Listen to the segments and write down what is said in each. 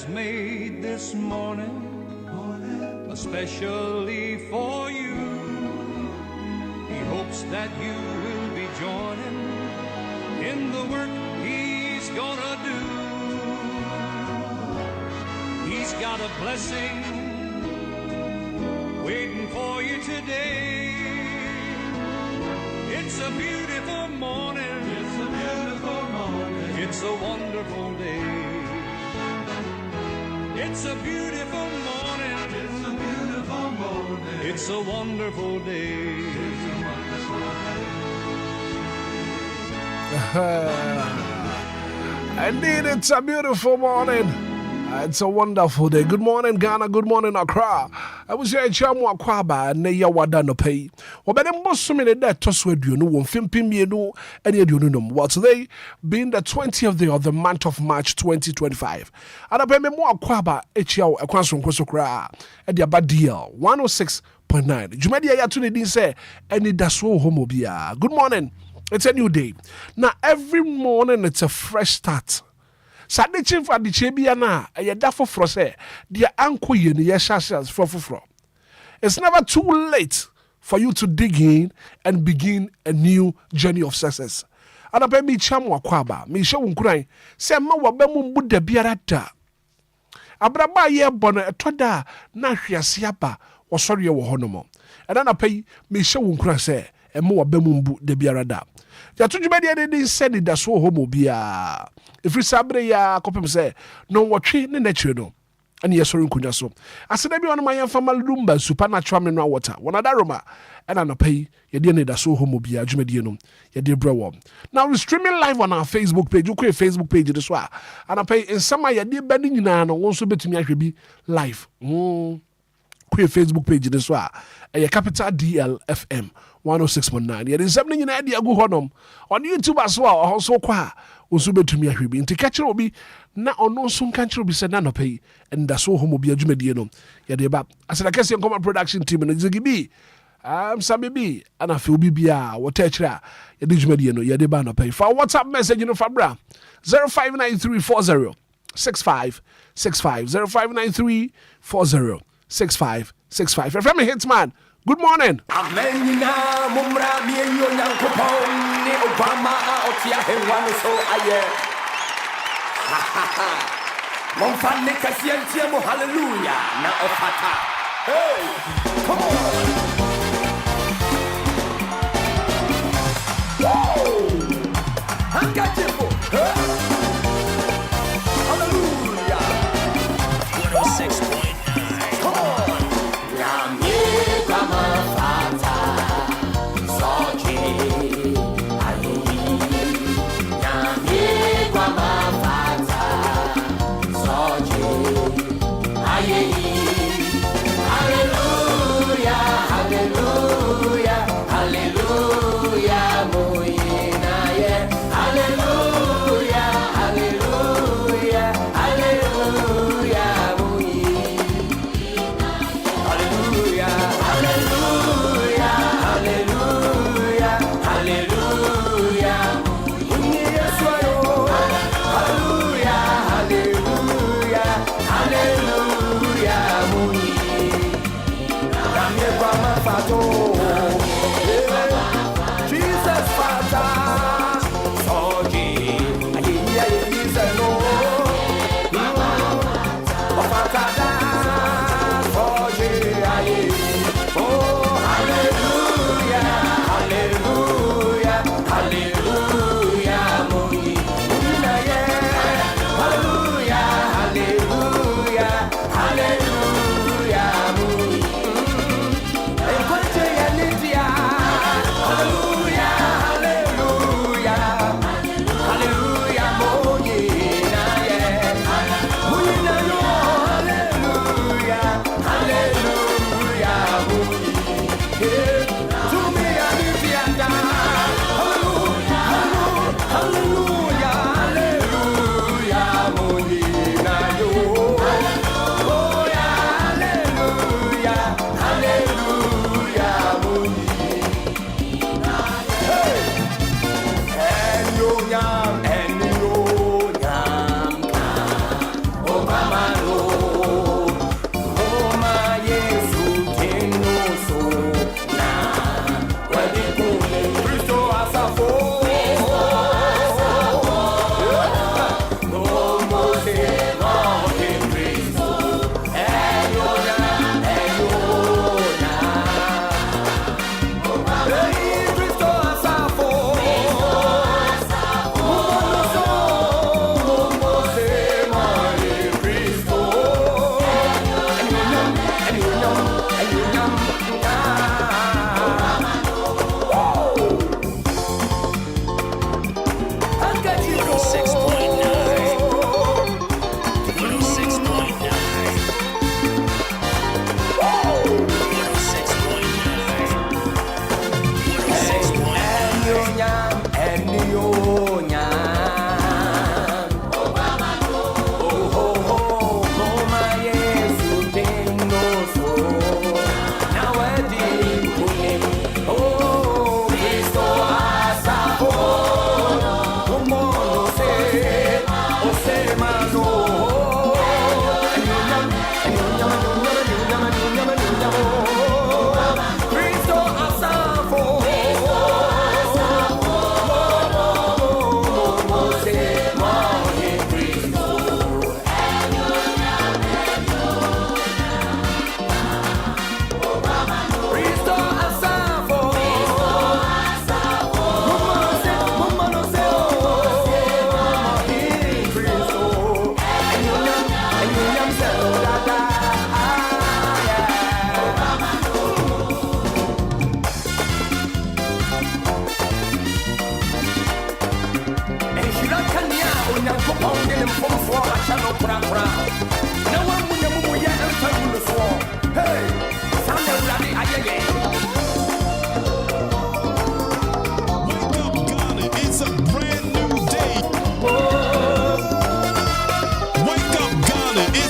has made this morning especially for you. He hopes that you will be joining in the work he's gonna do. He's got a blessing waiting for you today. It's a beautiful morning. It's a beautiful morning. It's a wonderful day. It's a beautiful morning. It's a beautiful morning. It's a wonderful day. It's a wonderful day. Indeed, it's a beautiful morning. It's a wonderful day. Good morning, Ghana. Good morning, Accra. I was here, Chamu Akwaba, and Neya Wadano Pay. Well, but I'm most minute that Toswed, you know, one Fimpim, you know, and you know, well, today being the 20th day of the month of March 2025. And I pay me more Akwaba, HL, a question, Kosokra, and the bad deal 106.9. Jumedia Yatuni didn't say, Anidaso Wɔhɔ Obia. Good morning. It's a new day. Now, every morning, it's a fresh start. Sadichin for the Chebiana, a yadafo frose, dear uncle yen, yeshas for. It's never too late for you to dig in and begin a new journey of success. And I pay me chamu akwaba, me show crying, say ma wabemu buddha biarata. Abraba ye bona etoda na hwiasiaba was sorry Wɔhɔ. And then I pay me show cry say, and more bemumbu de biarada. Ya tujumedi didn't send it that's Wɔhɔ Obia. If we sabre ya kopem say no watwe ne nature no and yes sorry nkunya so aseda bi on my family Lumba supernatural mineral water one adaroma and an pay ye de Anidaso Wɔhɔ Obia dwumedi no ye de brewo. Now we're streaming live on our Facebook page. You create Facebook page this wa and I pay in some ye de bani nyina no won so betumi ahwe bi live create Facebook page this wa a capital DLFM 106.9. There is something in idea go honom on YouTube as well. Also, qua also betumi ahwe bi. Nti catch will be na ono so country be said na no pay and that's so homo be adwumadi no. Ya de ba. As I can see come production team no Ziggy some baby and I feel bibia what techra ya de adwumadi no ya de ba no pay. For WhatsApp message no fabra 059340 6565 059340 From Hitman. Good morning. Amenina mumra mienyo nyankopon ni Obama otia henwano so aye. Momfane kasientie mo hallelujah na ofata. Hey, come on. Woo! Hangajepo. Hallelujah. 106.9. Come on. Hallelujah.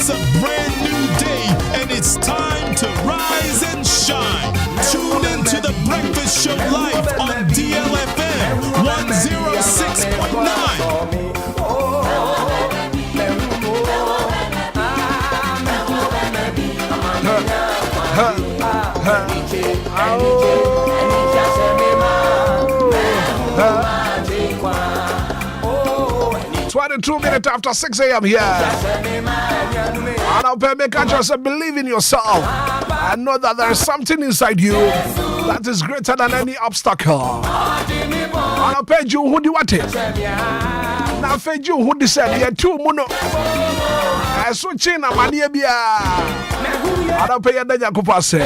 It's a brand new day, and it's time to rise and shine. Tune into the Breakfast Show live on DLFM 106.9. Oh, 22 minutes after 6 a.m. here. And I'll pay me conscious and believe in yourself. I know that there is something inside you that is greater than any obstacle. And I'll pay you who do what it. Now pay you who decide you two mono. I switch in a mania bia. And I'll pay you the Yakupase.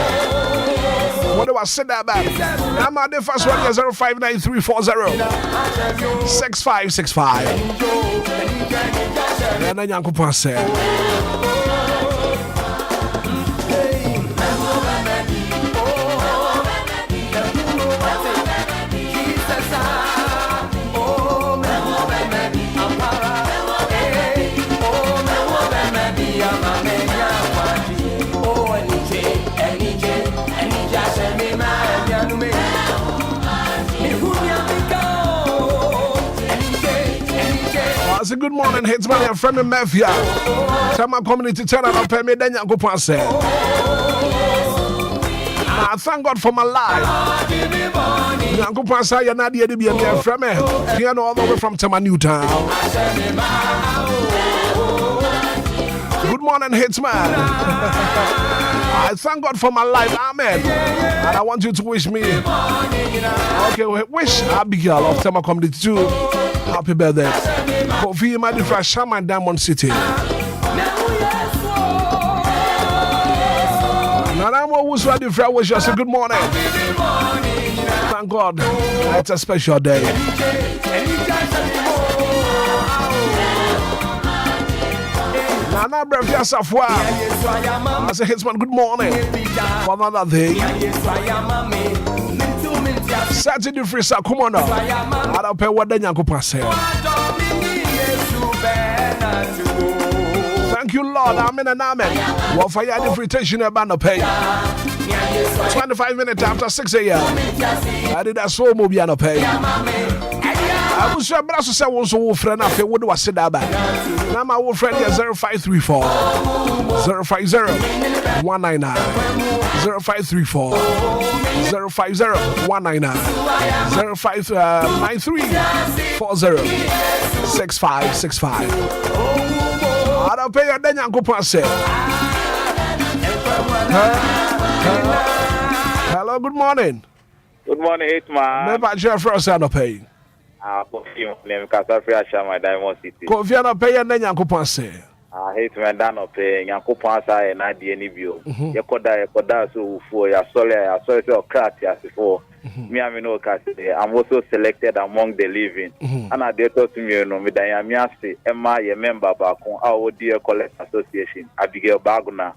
What do I say that about? I'm at the first one, 059340 6565. And then Yakupase. I say good morning, Hitman and friend of Mafia. Tell my community turn and pay me then you go pass it. I thank God for my life. You go pass it, you're not the be a friend. You know all the way from Tema Newtown. Good morning, Hitman. I thank God for my life, amen. And I want you to wish me. Okay, wish Abigail of Tema Community too. Happy birthday. Kofi my different Shaman Diamond City. Nanamo was what different was just a good morning. Thank God. It's a special day. Nana Brevia Safwa. I say Hitman, good morning. For another day. Saturday free sa come on now. I don't pay what then you pass. Thank you, Lord. Amen and amen. Well, for your invitation about no pay. 25 minutes after 6 a.m. I did that so Obia no pay. I was sure but I said one so friend after what do I say that back. Now my old friend is 0534 050 199 0534 050 199 0593 40 6565. I don't pay a then you pass it. Hello, good morning. Good morning, Hitman. Never share for us, I don't pay. Kofi, name Kasafri Ashama Diamond City. Kofi, I don't pay a then you pass it. Hitman, Dan of paying Yankopansa and Adi Nibio. Yakoda, so for your solar, so crack as before. Me, I know, I'm also selected among the living. And I did talk to me, no, with Diamiasi, Emma, a member back on our dear Collect Association, Abigail Baguna.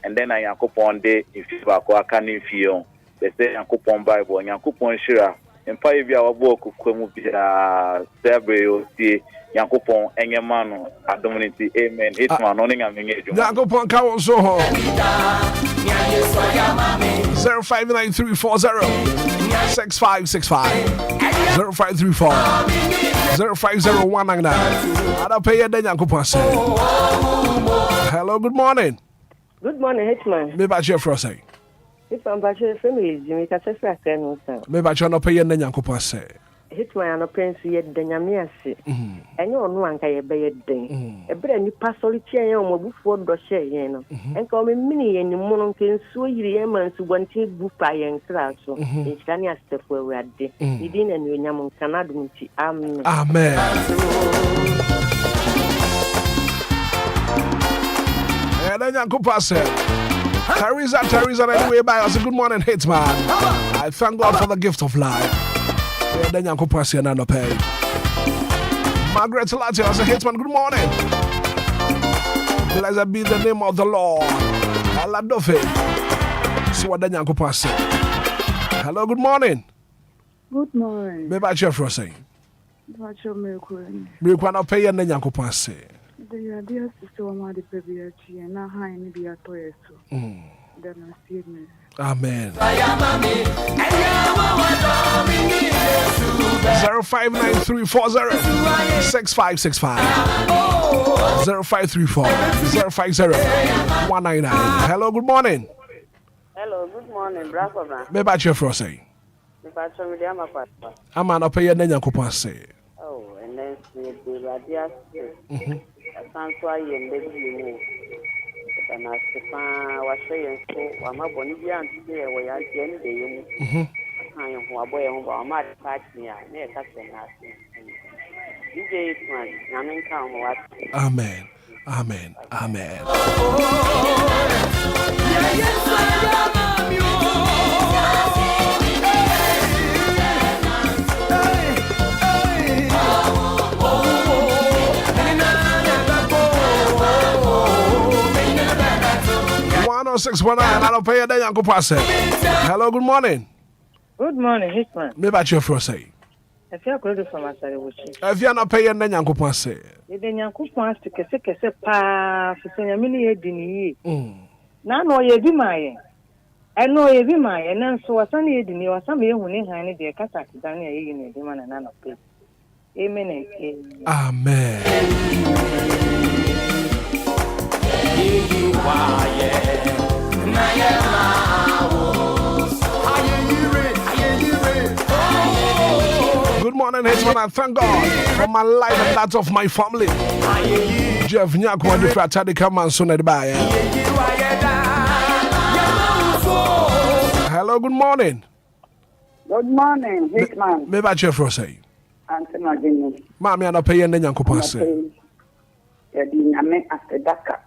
And then I Yankopon Day in Fibako, Akanin Fion. They say Yankopon Bible, Yankopon Shira. And 5 years of work, Sabre, Yankopon, Engemano, Adominity, Amen. Hitman, owning a minute. Yankopon Cow Soho 059340 6565 0534 050 199. I don't pay a then Yankopon. Hello, good morning. Good morning, Hitman. Maybe I share for a say. If I'm back to the family, you make a separate no sound. Maybe I shall not pay a then Yankopon say. Hitman and a prince yet Danyamiasi. And you know, one can a bad day. A brand new pastor chair before the share, you know. And call me mini and the mononkin sweet and to one tea buffy and crash. It's Dania step where we are there. You didn't and you yam Canada. Amen. Amen. And then Yankopon said, Teresa, anyway, by us. Good morning, Hitman. I thank God for the gift of life. And then Yankopon said, no pay. Margaret Latte, I said, Hitman, good morning. Blessed be the name of the Lord. I love it. So what then Yankopon said. Hello, good morning. Good morning. Maybe I share for a saying. What's your milk? We can't pay and then Yankopon say. The idea is to my the baby and now high in the atoy so. Then I see me. Amen. 0593406565 0534-050-199. Hello, good morning. Hello, good morning, brother. Me ba che fro say. Me ba che me dia mapa. Ama no pay ye na Nyankopon say. Oh, and then see the radia. Sanso aye ndedi mu. Na sepa wa hwe so wa maboni bi anti e wo ya tie ne de yemu. Han yo ho aboye ho ba ma party a na e ka se na ase. DJ Hitman, na men ka ho wa. Amen. Amen. Amen. I don't pay a day. Hello, good morning. Good morning, Hitman. Me ba che fro say. If you are going from Asari Wuchi. If you are not paying, then Nyankopon say. The Nyankopon to kese pa for many edini. Na no ye bi maye. I know ye bi maye na so wasani edini wasami ye huni hani de kata kidani ye ni de mana na no pay. Amen and amen. Good morning, Hitman. I thank God for my life and that of my family. Jeff Nyako and the Fratadi Kaman soon at the Hello, good morning. Good morning, Hitman. Me ba Jeff Rosay. Anthony Jimmy. Mami ana pay yen nyanko passe. Ya di nyame asedaka.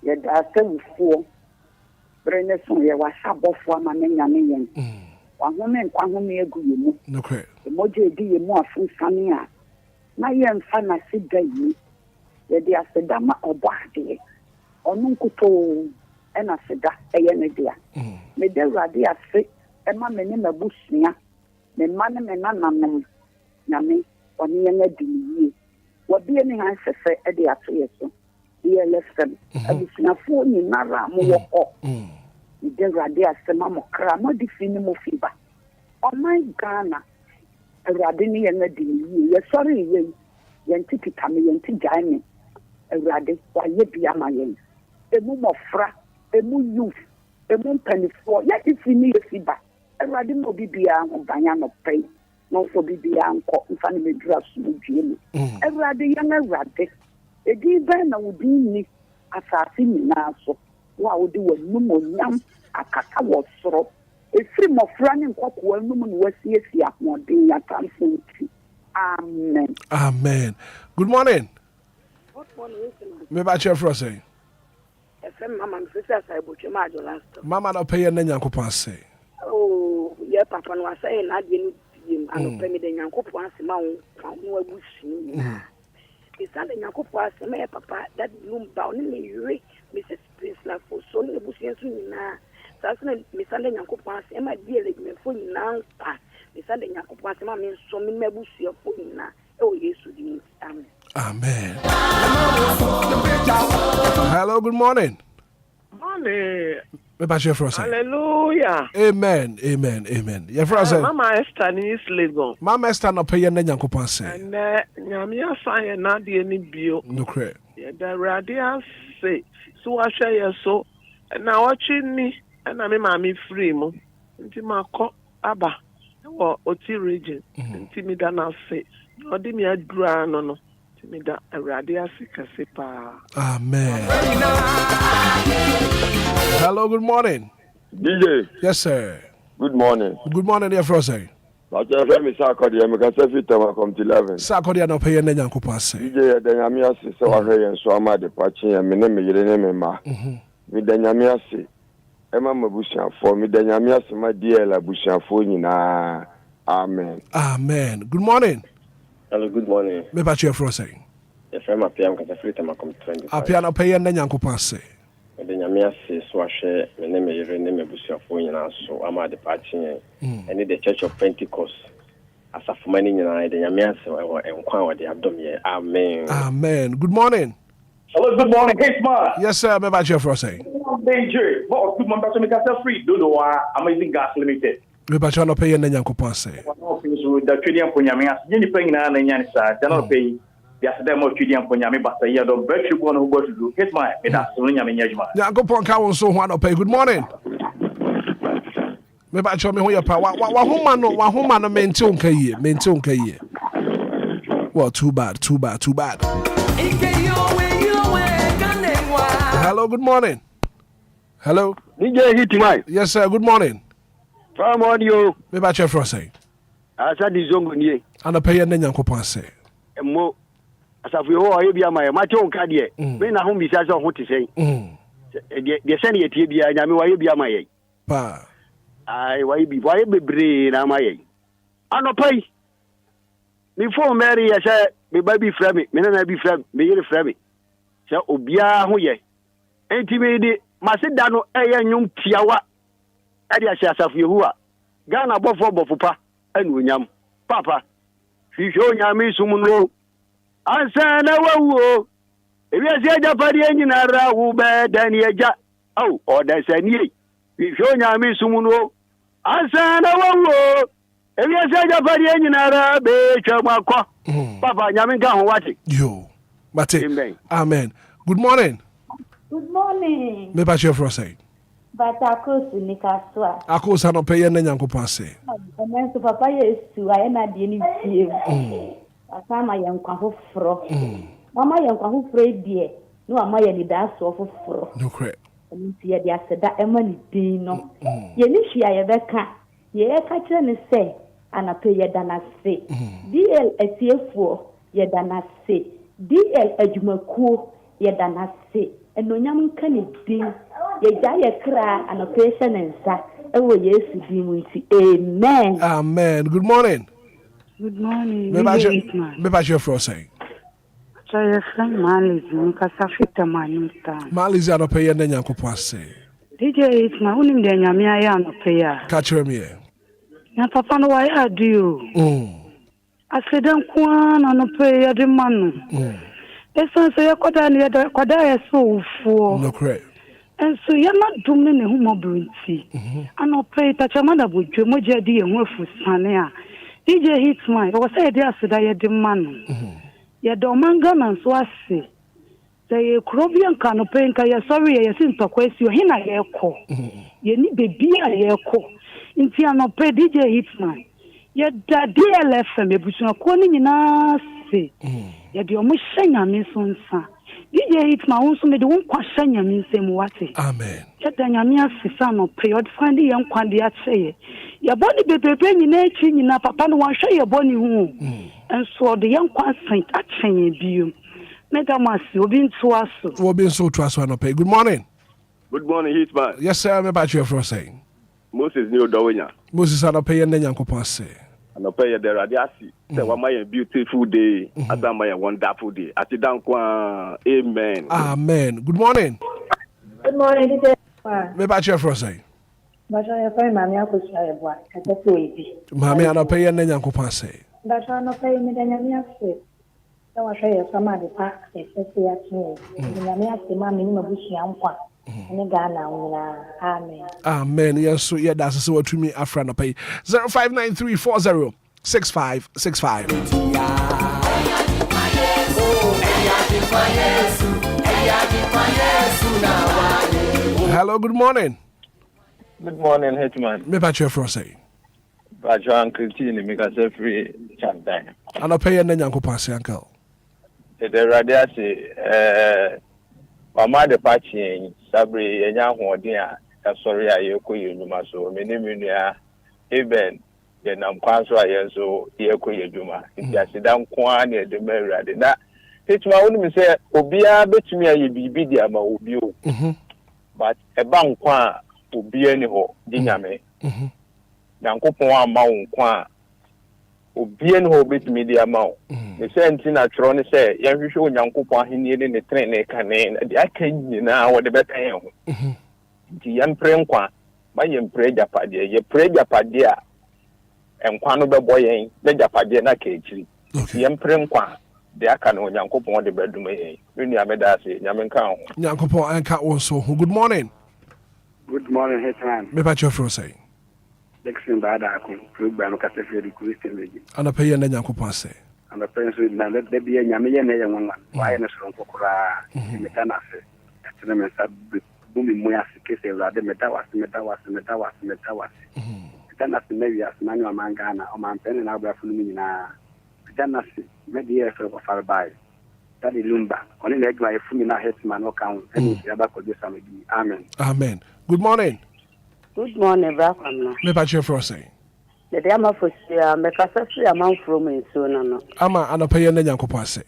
Ya da asewufo. Brene so ya wasabofo ama nyame yen. Wahome nkwahome egu yemu. Okay. Emoje di yemu afunsane a. Na ye mfa na sida yi. Ya di asedama obade. Onu nkuto ena sida eye ne dia. Me de rade ase ema meni mabusia. Me mane me nananam. Nyame oni ye ngadi yi. Wodi eni han sefe e de ato yeso. DLFM. Abusnafo ni nara mo wo. De rade asema mo kra mo di fini mo fiba. Oh my Ghana. Rade ni ye ngadi yi. Ye sorry ye. Yenti kitame yenti jaime. Rade wa ye bia ma ye. Emu mofra, emu youth, emu penifo. Ye di fini ye fiba. Rade mo bibia ho banya no pay. No so bibia anko mfa ne medura so due ni. Rade ye na rade. Edi ba na wodi ni asase nyina so. Wa wodi wanum onyam akaka wo soro. Efiri mofra ne nkoko anum no wasiesie ahode ya tamfo. Amen. Amen. Good morning. Good morning. Me ba che fro say. FM mama mfisa sai boche ma jo last. Mama na pay yen nyankopon say. Oh, ye papa no asai na de ni yim ano pemi de nyankopon asema wo abusi. Isa de nyankopon asema ye papa that Lumba oni me yure Mrs. Prince la for so ne busi ensu nyina. Sasa na misale nyankopon asema die le me fo nyina pa. Isa de nyankopon asema me so me mabusi fo nyina. E o Yesu di. Amen. Amen. Hello, good morning. Morning. Hallelujah. Amen. Amen. Amen. Your friend Mama Esther in East Legon. Mama Esther no pay yen nyankopon say. And nyamia say na de ni bio. No cre. The radio say so I share so na watching me and na me mama free mo. Nti makọ aba wo Oti region. Nti mi da na say. Odi mi adura no. Amen. Hello, good morning. DJ. Yes, sir. Good morning. Good morning, dear Frosty. But your friend is Sarkodia, because every time I come to 11. Sarkodia no pay any young couple say. DJ, the Yamiasi, so I hear and so I'm at the patching and my name is Ma. With the Yamiasi, Emma Mabushan for me, the Yamiasi, my dear Labushan for you na. Amen. Amen. Good morning. Hello, good morning. Me ba che Frosty. Your friend appear because every time I come to 20. Appear no pay any young couple say. The Yamiasi, so I share my name is Bushan for you now, so I'm at the patching and in the Church of Pentecost. As a for many, the Yamiasi, and Enquires, the abdomen. Amen. Amen. Good morning. Hello, good morning. Hitman. Yes, sir. Me about your first say. Danger. What two months to make us free? Do no Amazing Gas Limited. Me about you no pay and then Yankopon say. The Trillium Punyamia, Jenny paying an Yanisa, cannot pay. Yes, them of Trillium Punyami, but the other bet you want to go to do. Hitman, that's Sunyam Yajma. Yankopon Cowan so one pay. Good morning. Me about you me who your power. Wahuma no maintain Kaye. Well, too bad. Hello, good morning. Hello. DJ Hitman. Yes, sir. Good morning. From audio. Me about your first say. I said the zongo nie. And a pay and then Yankopon say. Mo. As if you are here, my own card here. When I home besides what to say. The Senate here, and I'm why be my. Pa. I why be brain, am I? I no pay. Before Mary, I said, me baby friend me, me na be friend, me yere friend me. Say Obia ho ye. Enti me di maseda no eye nyum tiawa. Ade a asafo Yehowa. Ghana bofo pa anu onyam. Papa. Hwihwe onyam isum no. Ansa na wawo. Ebi ase ajapade anyina ra wo be dan eja. Au, oda sani. Hwihwe onyam isum no. Ansa na wawo. Ebi ase ajapade anyina ra be twamako. Papa nyame ga ho wate. Yo. Mate. Amen. Good morning. Good morning. Me about your first say. But Akos Nikaswa. Akos no pay and then Yankopon say. And then so Papa Yesu, I am not the any fear. Asama Yankwa fro. Mama Yankwa fro dear. No, am I Anidaso Wɔhɔ. No crap. And see the Asada Emily Dino. Yenishia Yabeka. Ye catch and say, and I pay Yadana say. DL SCF4, Yadana say. DL Ejumaku, Yadana say. And no young can it be. Ye die cry and a patient and sa. Oh, yes, amen. Amen. Good morning. Good morning. Me about your first say. So your friend Maliz, because I fit a man. Maliz are not paying then Yankopon say. DJ Hitman, only the Yamia no payer. Catch him here. Now, Papa, no, I do. I said, don't quan on a prayer, the man. It's so you could I so for. No crap. And so you're not doing a humobrinty. And I'll pray that your mother would do more jadi and work for Sania. DJ Hitman, I was saying, there said I had the man. Ya domanga and so I say. Say a Crobian canopy, you're sorry, I seem to question you. Hina yeko. You need baby a yeko. In Tiano pay DJ Hitman. Yet the DLFM, a calling in us. Yet the Omushanya means on sa. DJ Hitman also made one question ya means same what. Amen. Yet the Yamia Sisano period find the young Quandia say. Your body be preparing in a chin in a papa no one show your body home. And so the young Quan Saint at Cheney view. Medamas, you've been to us. We've been so trust one pay. Good morning. Good morning, Hitman. Yes, sir. I'm about your first saying. Moses New Dowina. Moses are not paying then Yankopon say. And I pay the radiasi. Say, what my beautiful day, as my wonderful day. At the Dankwa, amen. Amen. Good morning. Good morning, DJ. Me about your first saying. But I find Mammy Uncle Shire, at the baby. Mammy are not paying then Yankopon say. But I'm not paying me the Yamia say. So I show you some of the park, especially at me. Yamia say, Mammy, no bush yankwa. Amen. Amen. Yes, so yeah, that's what to me. Afra no pay 059340 6565. Hello, good morning. Good morning, Hitman. Me about your first say. But your uncle Tini make us free champion. And I pay and then Yankopon say uncle. The radiasi, Mama de Pachi, Sabri, and Yahudia, sorry, I yoko you maso, Minimunia, even the Namquaswa, so Yoko Yuma. It's a damn quan, the Mary. That it's my own say, Obia, bet me a be the ama Obio. But a bank quan, Obia, anyhow, Diname. Nankopon amount quan. Obien ho bit media amount. The same thing I try to say, you show Yankopon he needed the train a canine, and I can now what the better. The young prenqua, my young pray Japadia, you pray Japadia, and Quano boy, the Japadia cage. The young prenqua, de aka no Nyankopon de bedum e ni ameda ase nyame nka ho Nyankopon enka also. Good morning. Good morning, Hitman. Me patch your fro say. Dixon Bada program ka se fe Christian lady. Ana pay na Nyankopon say. Ana pay so na let there be a nyame ye na ye nwa. Why na so nkokora. Me kana se. Atena me sa bumi mu ya sikese Awurade meda wase. Kana se mewi as na nwa mangana o man pen na abra funu nyina. Kana se me DLFM for far by. That is Lumba. Only like my fumi na Hitman no count. Any other could do something. Amen. Amen. Good morning. Good morning, Brakamna. Me patch your fro say. The Dama for me Casasi amount from in soon. Ama ana pay na Nyankopon say.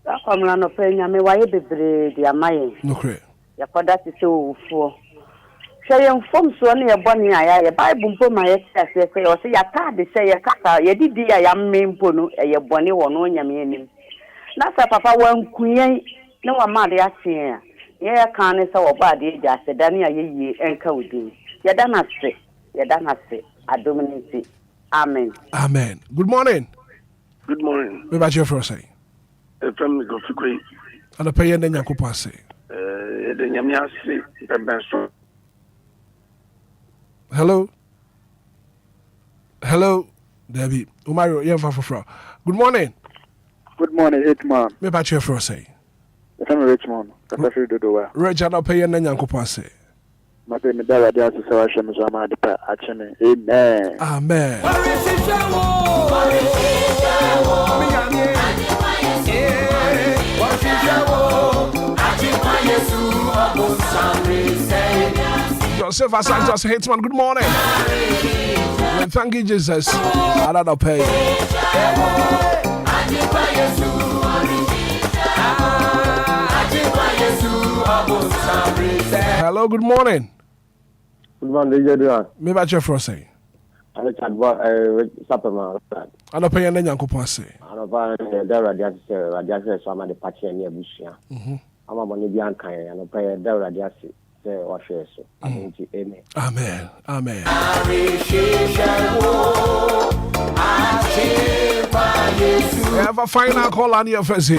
Brakamna no pay me why be the amaye. No cre. Ya kwada ti so for. Say inform so na e boni aya e Bible mpo ma ye say o say ya ta de say ya kasa ye didi ya mmempo no e ye boni wo no nyame anim. Na sa papa wan kunyen na wa ma de ase ya. Ye kan ne sa wo ba de ja se dani aye enka odi. Ye da na se adominity. Amen. Amen. Good morning. Good morning. Me patch your fro say. From go fikwe. Ana pay na Nyankopon say. The nyame ase benso. Hello. Debbie. Umaru, Yemfa. Good morning. Good morning, Hitman. Me patch your fro say. I'm Richmond. Katafi Dodowa. Richard na pay na Nyankopon say. Mate me dara dia se sawa hwem so ama de pa achene. Amen. Amen. Joseph Asantos Hitman, good morning. And thank you, Jesus. I don't pay. Hello, good morning. Good morning, Adrian. Me ba chef say. I Sapperman. I don't pay any Nyankopon say. I don't buy the radiation so I'm the party near Bushia. I'm a money beyond kind and pay the radiation. Amen. Amen. Have a final call on your face.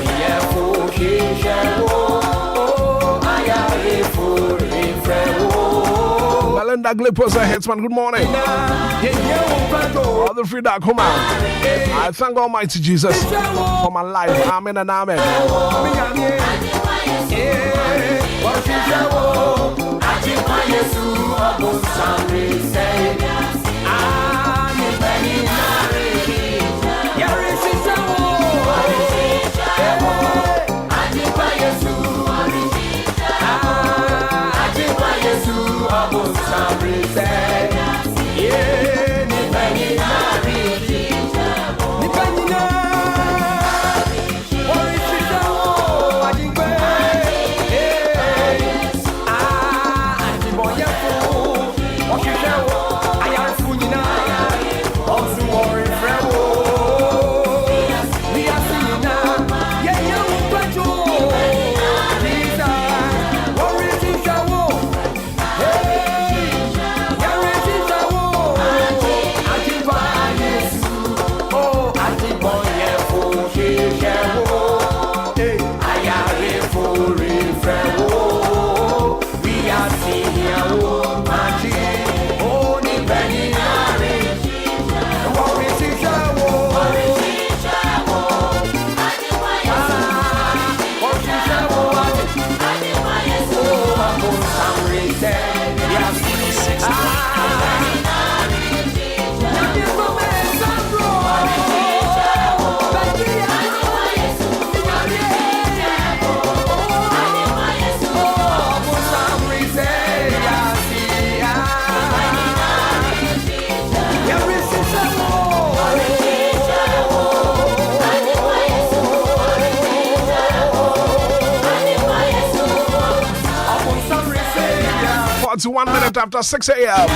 Melinda Glipos Hitman, good morning. All the free that come out. I thank Almighty Jesus for my life. Amen and amen. It's 1 minute after 6 a.m.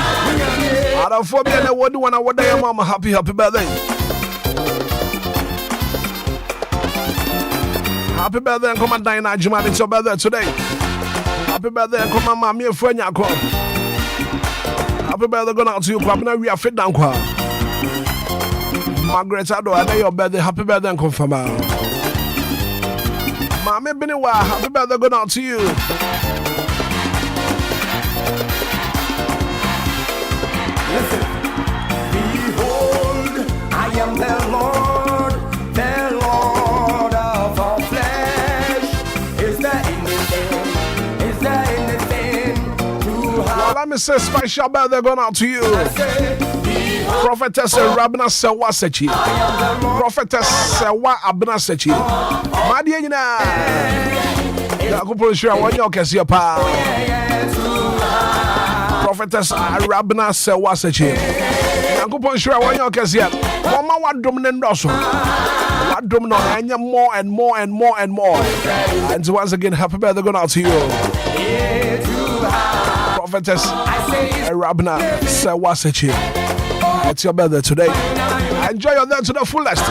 Out of 4 million, what do I want to mama? Happy birthday. Happy birthday, and come on, Diana Juman. It's your birthday today. Happy birthday, and come on, Mammy, and friend. Happy birthday, going out to you. Kwabena, we are fit down. Margaret Ado, I know your birthday. Happy birthday, and confirm. Mami Biniwa, happy birthday going out to you. Listen. Behold, I am the Lord of all flesh. Is there anything too hard? Well, let me say special birthday going out to you. Prophetess Rabna Sewa Sechi. Prophetess Sewa Abna Sechi. Madia Yina. Yakupo Shira Wanyo Kesia Pa. Prophetess Rabna Sewa Sechi. Yakupo Shira Wanyo Kesia. Mama Wadum Nendoso. Wadum no Anya more and more and more and more. And so once again, happy birthday going out to you. Prophetess Rabna Sewa Sechi. It's your birthday today. Enjoy your day to the fullest.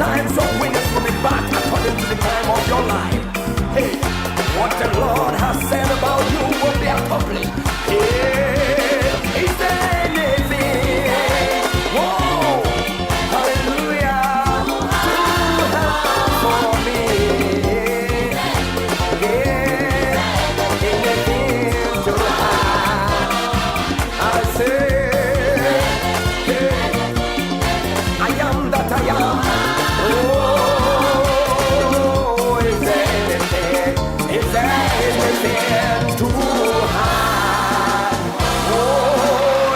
Times of winners coming back according to the time of your life. Hey, what the Lord has said about you will be accomplished. Hey, is there anything? Whoa, hallelujah, you have for me. Yeah, anything to have. I say, hey, I am that I am. Is there anything too hard? Oh,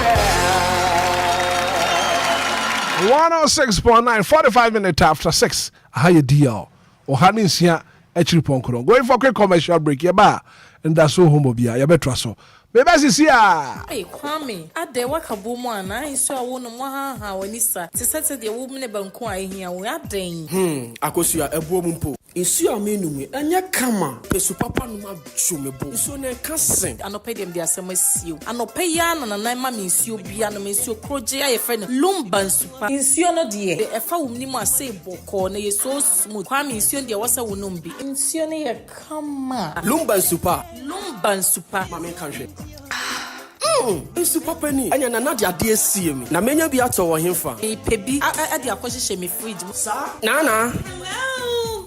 yeah. 106.9, 45 minutes after 6. How you deal? Or Haninsia, actually, Ponkron. Going for a quick commercial break, yeah, ba. And that's so home, Obia, you better so. Maybe I see ya. Hey, Kwame, at the Wakaboom one, I saw one of Maha, when it's to set the woman about Kwai here. We are dang. Akosia, a woman. Issue a menu, and ya come, Pesu Papa no Shumebo, so ne cousin. I no pay them their summer seal. I no pay yan and I miss you, Biano, Miss you, Proje, a friend, Lumba and Super. In Siono, dear, if I will name say Boko, ne so smooth. Kwame, Sion, there was a wonombi. In Sione, come, Lumba and Super. Lumba and Super, my country. Super penny. And you're not your dear see me. Now, many be out of him for. A pebi, I the acquisition me fridge. Sir, Nana.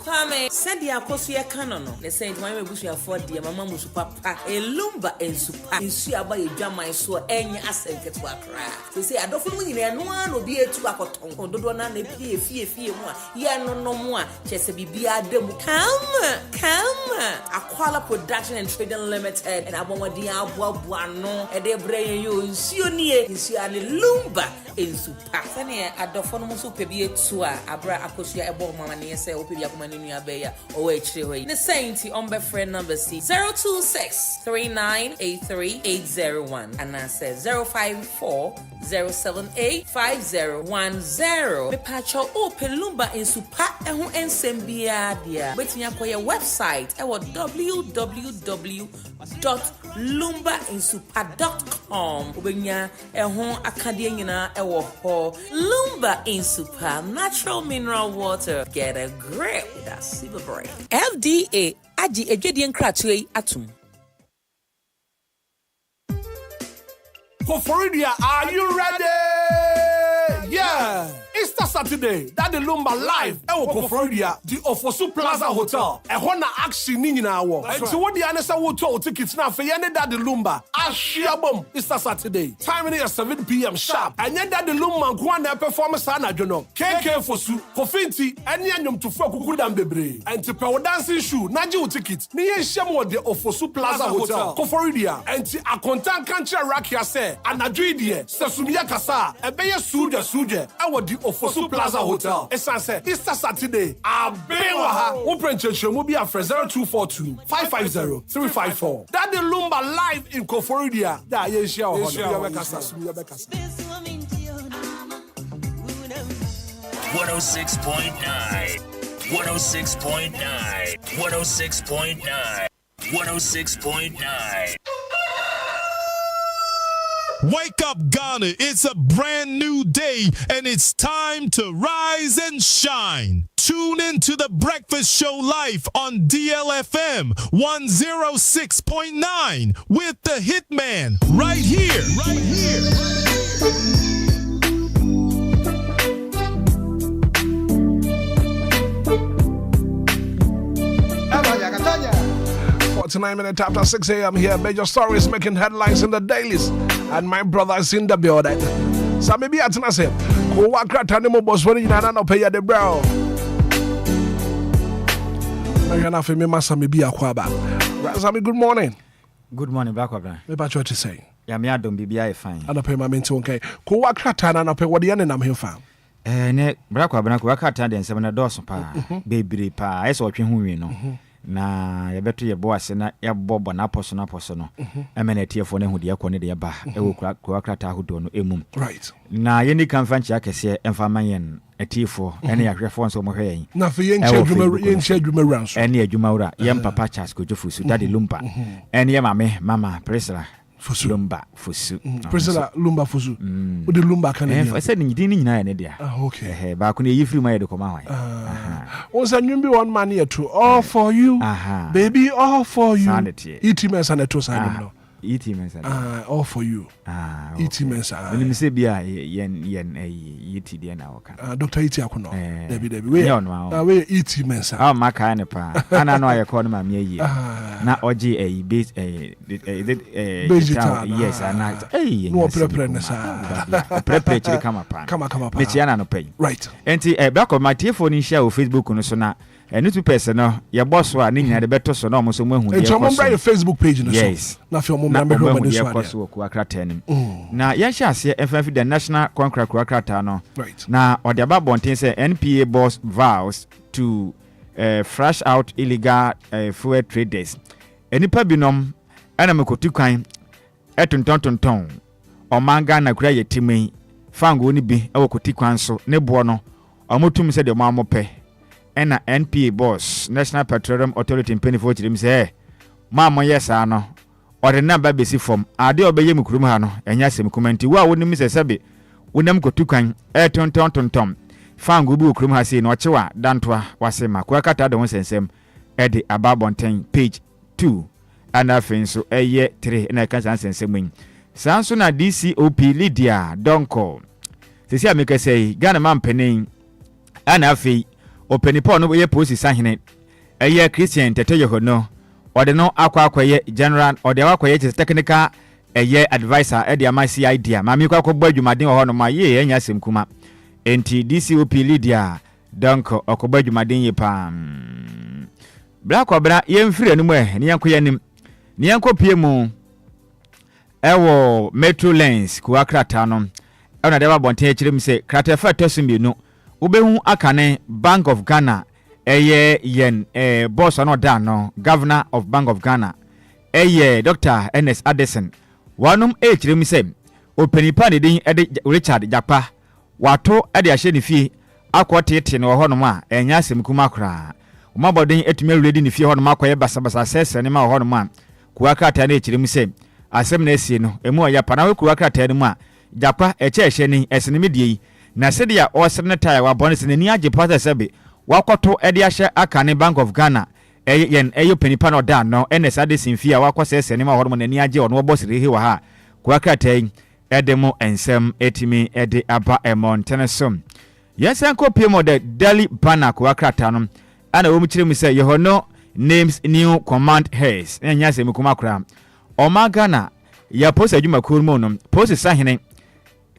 Kwame, said the Akosia canon. The Saint Mama Bushia for dear Mamma Papa, a Lumba and Super. You see about a jam I saw any asset to a cry. To say, I don't know no one will be a tobacco tongue. Don't want to pay a fee more. Yeah, no more. Just a BBR demo. Come. Aquala Production and Trading Limited. And I want the Abuano. And they bring you in Sionia. In Siani Lumba in Super. Sania, I don't want to be a tour. Abra Akosia, a bomb, and say, Opia. The Saint on my friend number C 026-3983-801 and I said 054-078-5010. Me pacho open Lumba in Super and who ensembia dia. Waiting ya your website www.lumbainsuper.com. Ubenya ehon akadiyina ewo ho. Lumba in Super, natural mineral water. Get a grip. That's super brain. FDA Aji Ejedian Kratue Atum. Koforidia, are you ready? Yeah. Easter Saturday, that the Lumba live. Ewo Koforidia, the Ofosu Plaza Hotel. Ehona action ni nyina wo. And so what the answer will tell tickets now for yene that the Lumba. Ashiabom Easter Saturday. Time is 7 p.m. sharp. And yet that the Lumba kwana performance ana jono. KK Fosu, Kofinti, and yanyum to fuck kudam bebre. And to power dancing shoe, naji tickets. Ni shamo the Ofosu Plaza Hotel. Koforidia. And to a content country rakia se. Anadridie, Sasumia Kasa, a bayer suje. I would the Ofosu Plaza Hotel. Esanse, Easter Saturday. Abewa. Open church will be at 0242 550 354. That the Lumba live in Koforidia. That yes, 106.9. 106.9. 106.9. 106.9. Wake up, Ghana. It's a brand new day, and it's time to rise and shine. Tune in to the breakfast show live on DLFM 106.9 with the Hitman right here. Right here. 49 minutes after 6 a.m. here. Major stories making headlines in the dailies. And my brother is in the building. So maybe I tell say, go walk out and the boss when you not pay the brow. I'm going to me massa maybe a quaba. Razami, good morning. Good morning, Black Wabra. Maybe what you say. Yeah, me I don't be fine. I don't pay my mental okay. Go walk out and pay what the end I'm here for. Ne Black Wabra, work out and 7 doors pa. Baby pa, I saw you know. Na yebeto ye boase na ye bobo na aposo no emenete fo ne hu de yakone de ba e wo kwa krata hodo no emum right na ye ni kan fanchi akese emfa manyen etifo ene yahwefo nso mo hwe na fe ye nche adwuma ranso ene adwuma wura ye papa Charles Kojofusu daddy Lumba ene ye mama Priscilla Fosu Lumba Fosu Priscilla Lumba Fosu o de Lumba kan e fa se ni din nyina ne dia okay ba ko ne yifiri ma ye de koma wan once nyumbi one man here to all for you baby all for you itimensa na to san no itimensa all for you itimensa when me say bia yen yiti dia na waka Dr. Iti akono David we we itimensa maka ne pa ana no aye call ma me yi na oji base yes ana no prepare na sa prepare chiri kama pa me chiana no pay right enti back of my telephone in share on Facebook no so na any two person no your boss wa ni nyina de beto so na omo so mahu de ko so your Facebook page no yes na fi omo member ho ma de so ku akrata nim na ya sha ase FF the national conqueror ku akrata no na ode aba bonten say NPA boss vows to flush out illegal fuel traders enipa binom ana mekotu kwan etontontonton omanga na kura yetime fango ni bi e wokoti kwan so ne bo no omotum se de mo amope ena NPA boss National Petroleum Authority penifo chirim se ma yesa no ode na ba besi form ade obeye mkurum ha no enya sem komenti wa wonim se sebe wonam kotu kwan etontontonton fango bi okurum ha se no ochewa dantoa wase ma kwa kata de won sensem e de ababonten page 2 ana fenso eye 3 na kan san sensem sanso na DCOP Lydia Donko sisi ameka sei Ghana man penin ana afi openipo no ye posi sahene eye Christian Tete Yehono ode no akwaye general ode akwaye technical eye advisor e de amasi idea ma mi kwa kwagba adwumaden ho no ma ye enya semkuma enti DCOP Lydia Donko okogba adwumaden ye pa Black Obra ye mfiri anu ni yankoye nim ni yankopie mu ewo metro lens ku akrata no ona de ba bonten akirem se krata fa tosumienu ubehu akane Bank of Ghana eye yen boss no da no governor of Bank of Ghana eye Dr. NS Addison wanum akirem se openipa ne din Richard Japa wato ade ahye ne fie akotete ne ho no ma enya semkuma kra umabodin etumi awredi ne fie ho no ma akoye basabasa sese ne ma ho no ma ku akrata na akirem se asem na esie no emu oya pana we ku akrata ne mu a Japa ehye ni esene medie na sedia osene tire wa bonus ne ni age pata sebe wakoto ede ahye akane Bank of Ghana yen eyo penipa no da no NS Addison fia wakose esene ma ho no na ni age ono boss rehi wa ha ku akrata edemo ensem etimi ede aba emontenesom yes anko pimo de daily banner ko akrata no ana wo mu kire mu say yehono names new command heads enya se mukuma kra omagana ya post adwuma kurmu no post sahene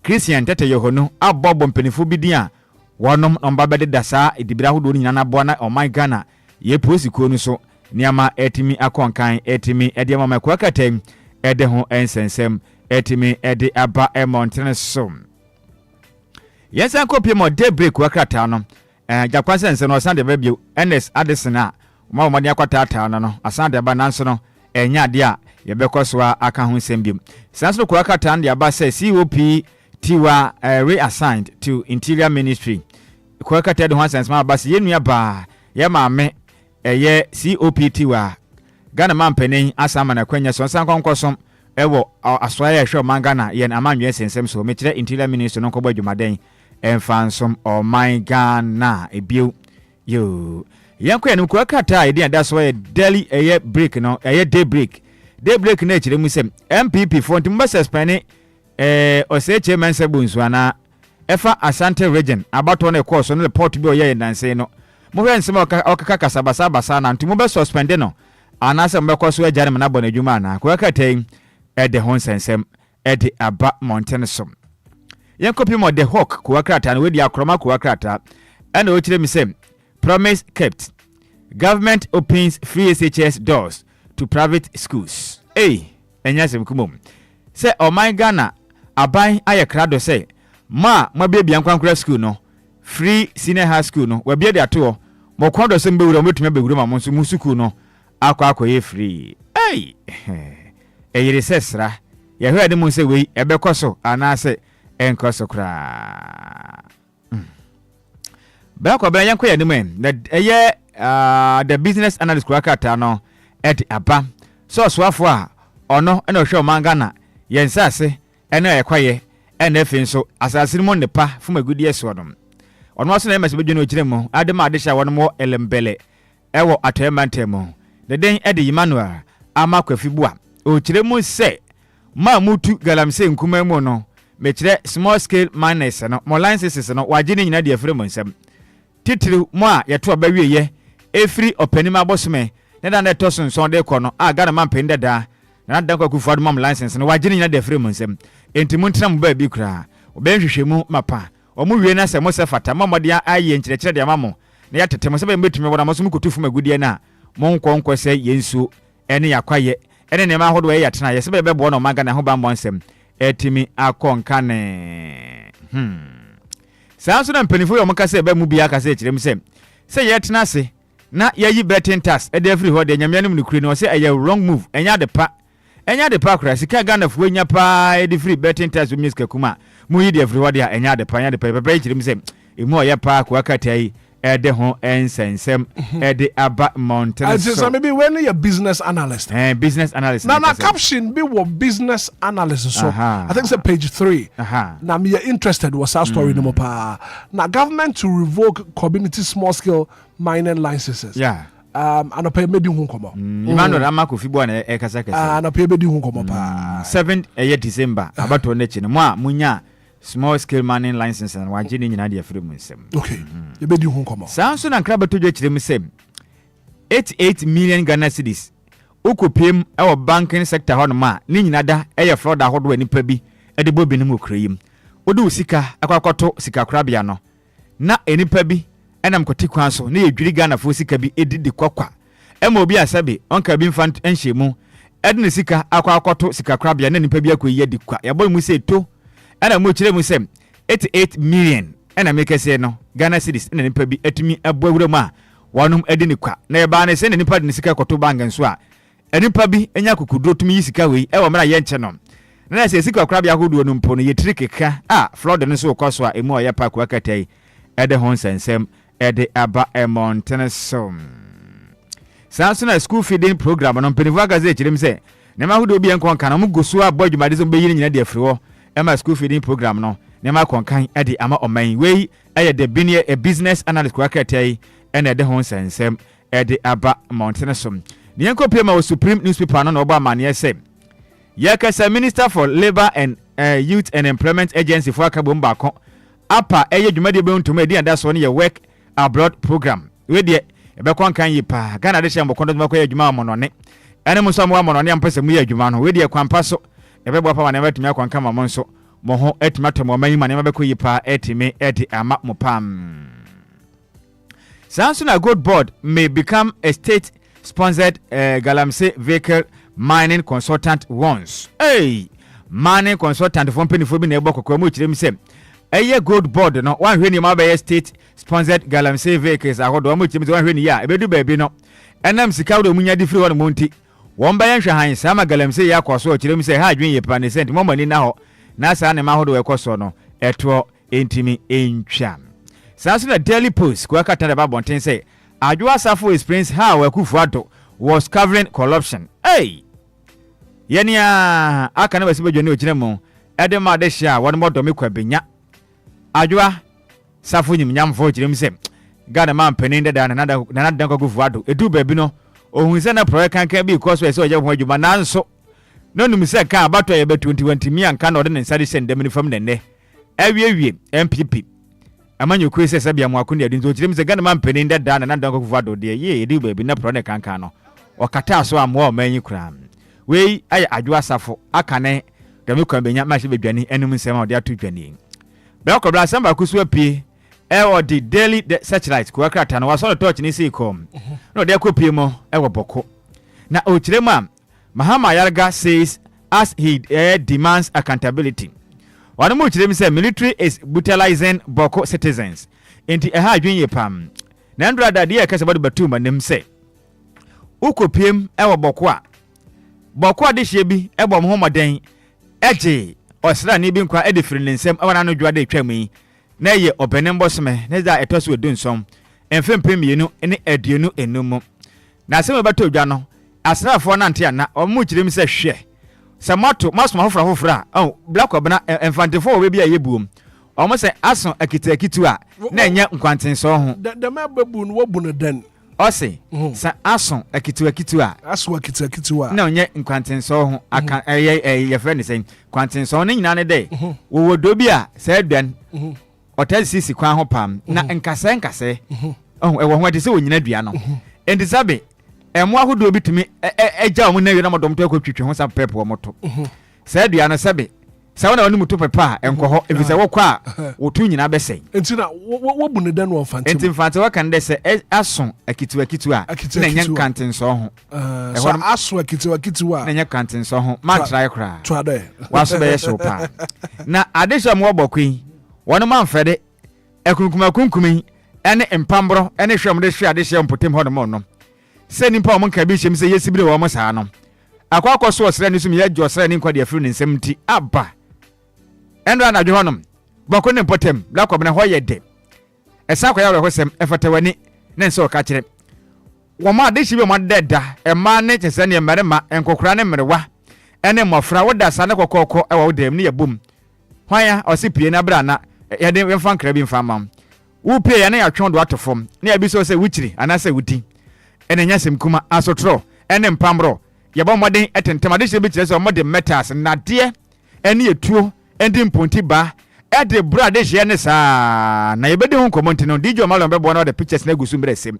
Christian tete yehono abobo mpenifo bidia wonom nomba bede dasa edibira hodo nyina na boa na omagana ye post ko no so niama etimi akonkan etimi ede mama ko akatem ede ho ensensem etimi ede aba emontenesom yes anko pimo daybreak wakrata no jakwanse nse no sande babio NS Adesina ma mo ne akwata no asande ba nanso no enya de a ye bekosoa aka ho sembiem sanso ko akata nde aba say COP tiwa reassigned to Interior Ministry ko akata de ho sense ma aba say yenua ba ye maame eye COP tiwa Ghana mampanin asama na kwanya so san konkosom ewo asoya hwe mangana ye amanwe sensem so me kire Interior Ministry no ko badwumaden enfansom oh my Ghana ebio yo yanko enum ko akata ide anda so ye daily eye break no eye day break na kire mu sem MPP for ntim ba suspend oseche mensebu nsu ana efa Asante region abato na course no report bi oye nanse no mo hwe nsem okaka kasabasa na ntim ba suspend no anase mbekọ so agare na bọ na adwuma na ko akata ede ho nsensem ede aba montenesom yankopi mo the hawk ko akrata na wedi akroma ko akrata ana o kire mi sem promise kept government opens free SHS doors to private schools enya sem kumom se o my Ghana aban aye krado se ma bia nkwankura school no free senior high school no wa bia de ato mo kwado sem bewura mo tuma bewura ma mo so mu school no akwa ye free eyire sesra ye hwe de mo se we ebekoso anase enkoso kra ba ko ba yanko ye de men eye the business analyst kwa kata no et aba so afo a ono na hwe mangana ye nsase ena ekwaye ena efi nso asase mo nepa fuma gudie so no ono aso na emase bedwene okiremu adema adesha wono mo elembele ewo atemantem the den ede Emmanuel amakwafibu okiremu se ma mutu galamse nkuma mu no mekire small scale miners no mo licenses no wagene nyina de afre mo nsam titiri mo a yeto abawie ye efri opanima bosome ne da na tosun so de kɔ no Ghana man pende da na da kwa kufu adom license no wagene nyina de afre mo nsam entimu ntina mo ba bi kura obenhwehwemu mapa omo wie na se mo se fata mamode aye nkyerɛkyerɛ de amamo na yatete mo se be metumi wona mo so mukotufu magudie na mo nkonko se yensu ene yakwaye ene ne ma hodo ye tena ye se be bo no maga na ho ba mbonsem etimi akonka ne sanso na mpanifo yo mka se be mu bia ka se kirem se ye tena se na yayi betting tax e de free ho de nyamianim ne kure no se aye wrong move enya de pa kura sika Ghana fu enya pa e de free betting tax music kuma mu yi de free ho de enya de pa pe kirem se emu oye pa ko akatai ede ho ensensem ede aba mountain so so maybe when you business analyst business analyst now caption be what business analyst so I think it's page 3 now me interested was our story no pa now government to revoke community small scale mining licenses and pay me di hu komo Emmanuel amakofibu na ekasa and pay me di hu komo pa 7 December abato na chi no mo a munya small scale mining license and wagene nyina de afre mu nsem okay ye be di hu komo sanso na nkra beto dwe kirem sem 88 million Ghana cedis ukopiem e banking sector ho no ma ni nyina da eye fraud ahodo anipa bi e de bobi nim okrayim odi usika akwakoto sika krabia no na anipa bi enam koti kwan so na yedwiri Ghana fo sika bi edidi kwakwa e ma obi asabe onka bi mfant enhyemu ede ne sika akwakoto sika krabia na anipa bi akoyi edi kwa ya boy mu se to ana mo kire mu sem 88 million ana make say no Ghana cedis na nipa bi atumi abawura mu a wonum edi ne kwa na eba na se na nipa de ne sika koto banga nso a enipa bi enya kokudro tumi yi sika we e wo mra ye nche no na se sika kra bia hodo no mpo no ye trikeka flood no so koso a emu oye pa kwa katai ede hon sensem ede aba emontenesom sanso na school feeding program no mpenifu agaze kirem se ne ma hodo bi enkon kana mu goso a bodwumade so be yiri nyina de afri ho Emma school feeding program no nema konkan edi ama oman we eye de binie a business analyst kwakatai ene de hon sensem edi aba mountainsom ni enko pema o supreme newspaper no oba mane ese yakasa minister for labor and Youth and Employment Agency for akabom baako apa dwumade be ntoma edi adaso ne ye work abroad program we de ebekon kan yi pa Ghana de shembo kondo makọ adwuma amonone ene mo so mo amonone ampese mu ye adwuma no we de kwampa so ebebo pa na betumi akwanka ma mo nso mo ho etimato mo manyi ma ne mabeko yi pa etimi edi ama mo pam. Samsung Gold Board may become a state-sponsored Galamsey vehicle mining consultant once. Hey, mining consultant from Pennyfobi Nebo Kokomu Chimsem. A Gold Board, no one when you may state-sponsored Galamsey vehicles are hold on which is 1 year, a baby no. And I'm Sikado Munya different on Monty. One by Anshahan, Sama Galamsey Yakoso, Chim say, Hi, Junior Pan, sent more money now. Nasa and Mahodo Ecosono, etwo intimi incham. Samsung Daily Post, Kwaka Tanababonten say, Ajua Safo explains how Akufuato was covering corruption. Hey! Yenia, I can never see you know General Edema Desha, one more Domiko Binya. Ajua Safo Yam for Jim Sem. Got a man penning down another Kufuato, a do babino, or who is an approach can be because we saw you when you man so. No, no, Miss Car about 20 me and cannot inside send them from the ne. Every MPP. Amanyo kwese sabia mwakundi adinzo chirimu se gana mampeni nda dana nanda kwa kufado dia ye edi baby na prone kankano wakata so amwa menyi kram wei aya adwa safo akane dami kwa benya mashi bedwani enum nsema odi atu dwani beko bla samba kusu apie ewo di daily searchlight kwa krata na waso torch ni sikom no de kopie mo ewo boko na ochirema Mahama Yarga says as he demands accountability. One more to them say military is brutalizing Boko citizens. Inti eha junior pam. Nandra da dia kasa badu batuma nem say. Uko piem ewa bokwa. Bokwa de shebi ebo Muhammad den eje osra ni bi nkwa edifiri nsem ewa na no dwade twami. Na ye openembo sme na za etoso edunsom. Emfem pemienu ene aduonu enum. Na sem bato dwa no asrafo na ntia na omu kirem se hwe. Samato masoma hofra black obna enfantefo we bia yebuom omo se aso akitakitu a na enya nkwantenso ho the mabebu no wabu no den ose sa aso akitu a aso akitakitu a na enya nkwantenso ho aka ye friend say nkwantenso no nyina ne de wo dobi a sa aduan otasisi kwan ho pam na nkase ewo ho de se wo nyina dua no endisabe emu ahodo bitumi eja omu na yena modom to akotwitwe ho sa pepo moto sa dua na sabe sa wona woni muto pepa enkoho efise wo kwa wotu nyina besen entina wo bu ne dan wo fantim entin fante wa kan de se aso akitu a na nya kanten so ho so aso akitu a na nya kanten so ho ma try kra to ade waso be yeso pa na adesha mo obokwi wono manfede ekunkumi ene empambro ene hwem de hwe adesha mpotem ho no no seni pa omon ka bi hye mse yesibire wo mo saa no akwa so osre ni sum ye josre ni nkwa de afiri ni nsem ti aba endo na dwe honom bako ne potem black obna ho ye de esa kwa ya ho sem efata wani ne nse o ka kire wo ma de hye mo deda e ma ne chese ne mmarema enkokora ne mmerewa ene mofra wo da sa ne kokoko e wo dem ne yabum hwan osipie na bra na ye de mfa nkra bi mfa mam wo pie ya ne ya twon do atofom ne ya bi so se wuchiri anase wuti ene nyasem kuma asotro ene mpambro yebo moden etentemade hye bi kire se modem metals na de ene etuo endi mponti ba ede brade hye ne saa na yebede hu komont no dijo malo mbebo na de pictures na gusu mbere sem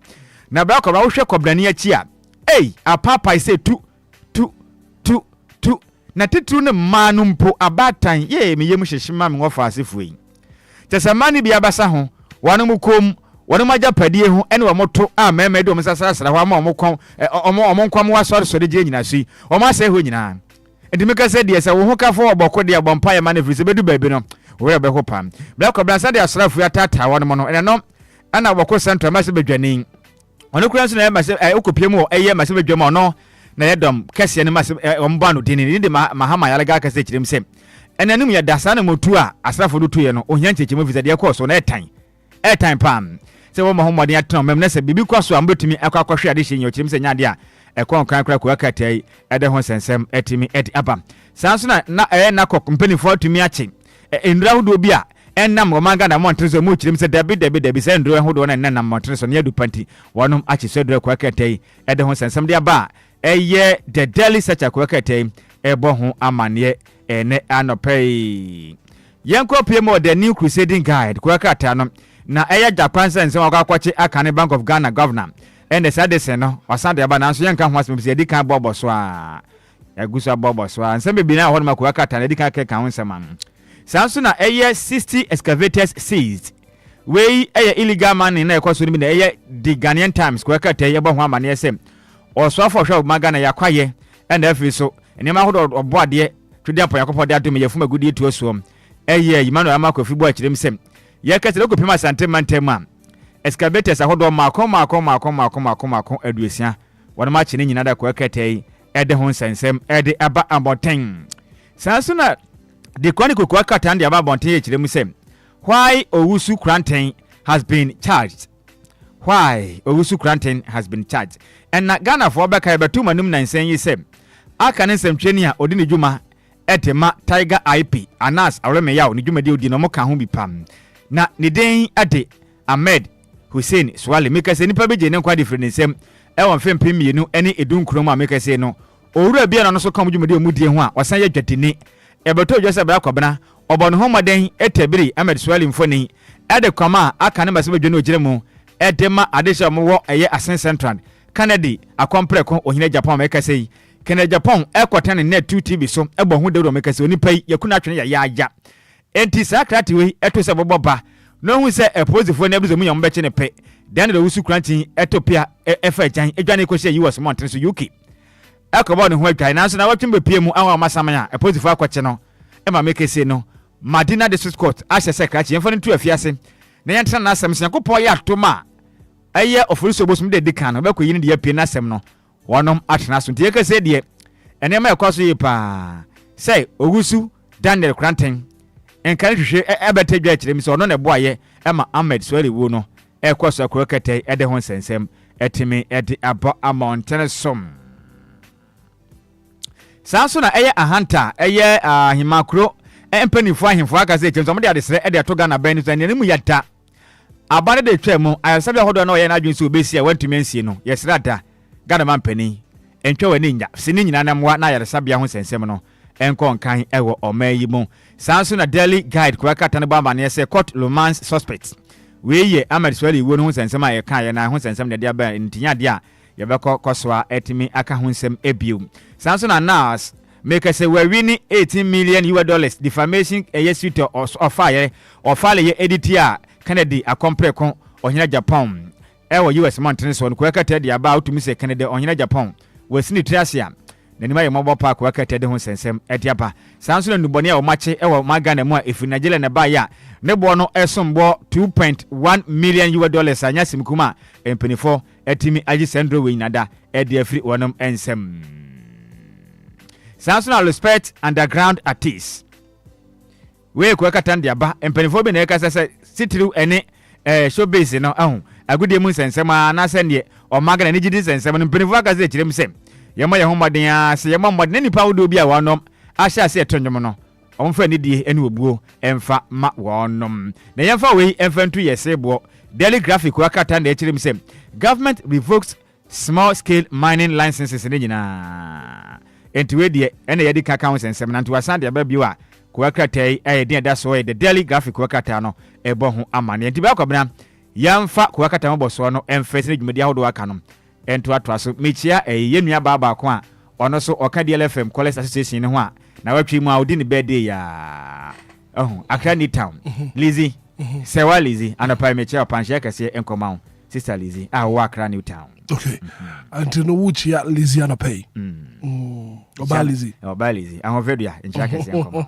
na bra ko ba wo hwe kobrani achi a apapa ise tu na titu ne manu mpo abatan ye meyem hyehima me ngofa asefu yi tesamani bia basa ho wanu mukom wanu majapadie ho ene wo moto a meme de omsasasra ho ama omkon omnkwam wasore sore je nyina sui omase ho nyina edimeka se de se wo ho kafo oboko de abompa ya mane frisi bedu baabi no wo be ho pam bla ko bla sa de asrafu ya tata wonu no ene no ana oboko central mase bedwani ono kura so na mase okopiem wo eye mase bedwama no na yedom kese ne mase omba no dini de mahama yalaga kase kirem se ene anum ya dasa na motu a asrafu do tuye no ohia nchechemu frisi de ko so na etan pam se wo mahomode atena mem na se bibi kwaso ambetumi akwakwahwe ade hye nyokirem se nyade a ekon kan kra ko akatai ede ho sensem etimi eti aba sanso na kompanifo atumi ache endura hodo bi a ennam romanga na montreso mu kirem se dabi se endura hodo na nnam montreso ne adu panti wonom ache so dura ko akatai ede ho sensem de aba eye the daily search ko akatai ebo ho amane ene anopay yenko pm the new crusading guide kwakata no na eya Japan sense wakwache akane Bank of Ghana governor ene sadese no wasande aba na so yenka ho asem bi kan bobo so a yagusa bobo so a nsem bi na ho no makwakata na dika keka ho nsem an sanso na eya 60 excavators seized we eya illegal mining na ekoso ni na eya the Ghanaian Times kwakata ye bo ho amane esem oso for sure magana yakwaye ene afi so enema ho obo ade twede apo yakopɔ de adome yefuma gudi etu osuom eye Emmanuel Amakofi bo akirem sem ye kete ko pima sante mantem a excavators ahodo mako aduosia wona ma kine nyina da ko kete ede ho nsensem ede aba aboten sanso na the chronicle ko akata ndi aba aboten ye kirem sem why Owusu Curating has been charged and na Ghana for beka betu manum na nsen yi sem aka ne nsɛmtwani a odi ne dwuma etema Tiger IP Anas awreme yawo ne dwuma de odi no mo ka ho bi pam na ne den ade Ahmed Hussein Swale mekase nipa beje ne kwa de firi ne nsɛm ɛwɔ mfempem mienu ene edunkrom a mekase no owura bia no so ka mo dwuma de mu die ho a wasan ya dwatini ebeto Joseph Akwabena obon ho maden etebiri Ahmed Swale mfoni ede kwama aka ne masebe dwene ogire mu edema adesha mo wo eye Asen Central Canada akompreko ohine Japan mekase Kene Japan ekotane net 2 TV so ebo hu de do mekase onipa yi yakuna atwene ya ya enti sakrati we eto se boboba no hu se eposifo na ebuzo mu yam beche ne pe dan de Owusu Curating etopia efa jan edwane ko se US mountain so UK ekobo ne ho atwan na so na watwembe pie mu awa masamanya eposifo akwache no ema mekase no Madina District Court ashe sakrati yemfa ne tu afiase na yentana na asem se yakopɔ ya atoma eye ofuriso bosum de dikan no be ko yini de apie na asem no wonom atena so ntie kase de enema ekwaso yi pa say Owusu Daniel Curating enkare hwehwe ebetadwa akirem so ono ne boaye ema Ahmed Swale wo no ekwaso akrokete ede ho nsensem etimi ede abo amontene som sanso na eye ahanta eye himakro empanifo ahemfo akase ekirem so mo de adesere ede to Ghana ban so enemu yata abane de twemu ayasabe hodo na oye na adwun so obesi a wantumi ansie no yesrada Ghana mampani entwa wani nya sini nyina na mwa na yaresabia ho sensem no enko nkan ewo omayi mu sanso na Daily Guide kwa kata ne bamba ne se court romance suspect we ye Ahmed Swale wo no ho sensem a ye kan ye na ho sensem ne de aba ntinya de a ye beko kosoa etimi aka ho nsem ebiu sanso na Nas make say we win $18 million defamation suit of fire ye editor Kennedy akompreko ohina Japan ewo US mountain so ko akata de aba utumi se Canada onyina Japan wasini triasia nanima ye mobo park akata de ho sensem ediaba sanso na nubone a o mache ewo magana mu a efiri Nigeria na ba ya ne bo no esombo $2.1 million anya simkuma empenifo etimi agi sendro we nada edi afiri wonom ensem sanso na respect underground artiste we ko akata de aba empenifo be na ekasa se sitiru ene showbiz no ahun agudie mu sensem na sendie o magana ni gidi sensem no mpenifu akaze ekirem sem yema ye homaden a se yema modern nipa wodo bi a wonom ahya se etonyom no omfa ni die ene obuo emfa ma wonom na yemfa we emfa ntu yesebo Daily Graphic wakata na ekirem sem government revokes small scale mining licenses ne nyina entiwe die ene yedi kaka ho sensem na ntu asande aba biwa ko wakata e de da so the Daily Graphic wakata no ebo ho amane entiba kwabena yamfa ko wakata moboso no emfese dwumadi ahodo aka no ento atwa so mechia yenua baba ko a ono so oka DLFM College Association ne ho a na watwi mu a odi ne birthday ya Accra ni town Lizzy sewa Lizzy anopa mechia panhia kase enkoma sister Lizzy wa Accra New Town okay until no wuchi ya Lizzy anopa Oba Lizzy ahovedua enchia kase enkoma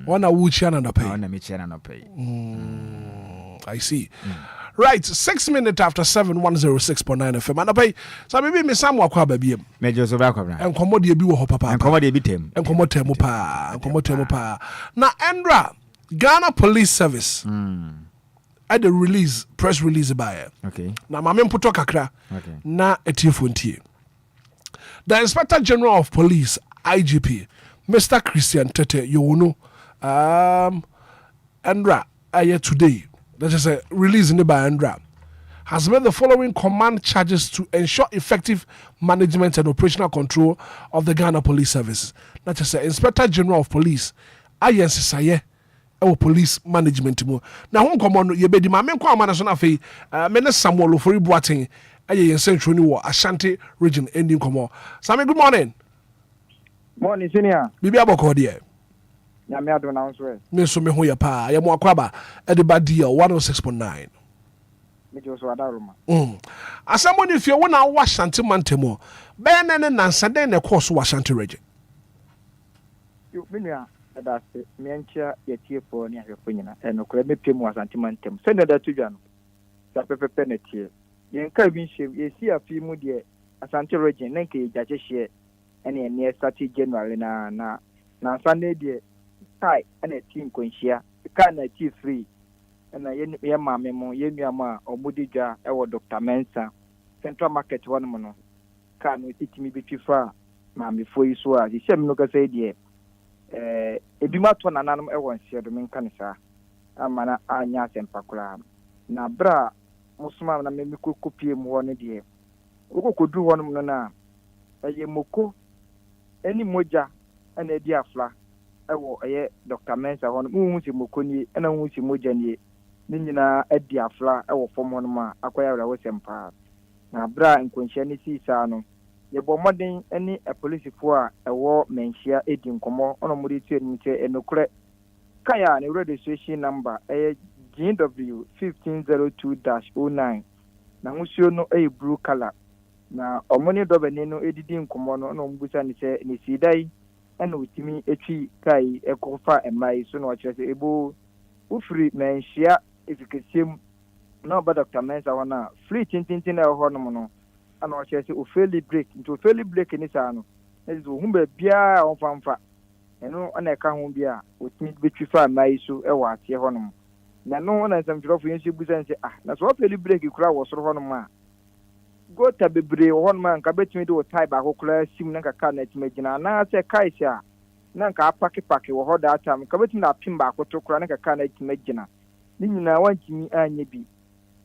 wana wuchi anopa wana mechia anopa I see. Right, 6 minutes after 7, 106.9 FM. And I pay, so maybe me some wakwa baby. Major Zobakwa. And commodity be wo papa. And commodity be tem. And commodity pa. Now, Andra, Ghana Police Service. At the press release by. Okay. Now, my men puto kakra. Okay. Na etifuntie. The Inspector General of Police, IGP, Mr. Christian Tete, you know, Andra. Today, that is a release in the by Andra, has made the following command charges to ensure effective management and operational control of the Ghana Police Service. Not just say Inspector General of Police, Ayensisaye, our police management. Now, one command you be the main command as an affair, Menes Samuel for Buating, Ayen Central New Ashanti region ending command. Sammy, good morning. Morning, senior. Bibi Abokodia. Yami ado na nso Me so me ho ya pa ya mo akwaba e de ba dia 106.9 me jo so adaroma asamo ni fie wona wa Ashanti mantemo be na ne nansaden na course wa Ashanti region yo menua ada se me anchia yetie fo ni ahwefo nyina no kora me pem wa Ashanti mantem se na da tudwa no sa pepepe na tie yen ka bi hye yesi afi mu de Ashanti region na nke ya hye ene ne start January na Sunday de tai ana team konhia ka na team free na ye maame mo ye nuama omudidwa e wo Dr. Mensa Central Market one mo no ka no titimi betwifa maame fo yi so a ye hyem no ka say de eduma to nananom e wo nsie do menka ne sa amana anya sempakura na bra musuma na me kopie mu ho no de okokodu ho no na ye moko eni moja ana edi afla ewo eye Dr. Mensa hono mu si mokoni ena hu si moja nie ni nyina edi afla ewo fom hono ma akoya wura wosempa na bra nkonhia ni sisa no ye bo modern eni police fo a ewo menhia edi nkomo ono mo de tu ni che enokure kaya ne registration number eye GW 1502-09 na musio no eye blue color na omoni dobani no edidi nkomo no ono mbusa ni se ni sidai ena otimi etwi kai ekofa emai so no kyerese ebo ufri menhia efikasiem na oba Dr. Mensa wana free tintintin na ho no no ana o kyerese o fairly break into fairly break ni sa no ezo humba bia onfamfa eno ana ka ho bia otimi betwi fa emai so e wa ate ho no na no na nsɛmtwerɛfo yɛnso busa nse na so fairly break kura wo soro ho no ma go ta bebre wo hon man ka betimi de wo tai ba ko kula sim na ka na timagina na se kai sia na ka apake wo ho da atam ka betimi na pim ba ko to kula na ka na timagina ni nyina wantimi anya bi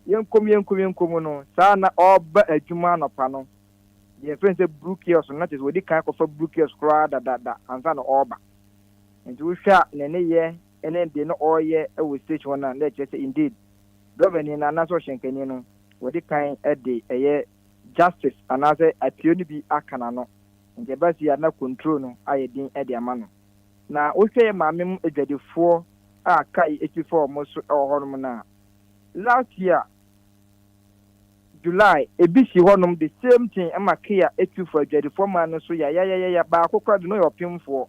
yenkom no sa na oba adwuma no pa no ye friend say brookios na te wodi kan ko fa brookios kura da ansa na oba nti wo hwa na ne ye ene de no oye e wo stage one na che say indeed governor na na so hyenkani no wodi kan e de eye justice anase apioni bi akana no nje basi ya na control no ayedin e de ama no na wo hwe maamem adwadefo a kai ekifo mo so honom na last year July ebisi honom the same thing amakia ekifo adwadefo man no so ya ba akokwa do no yopimfo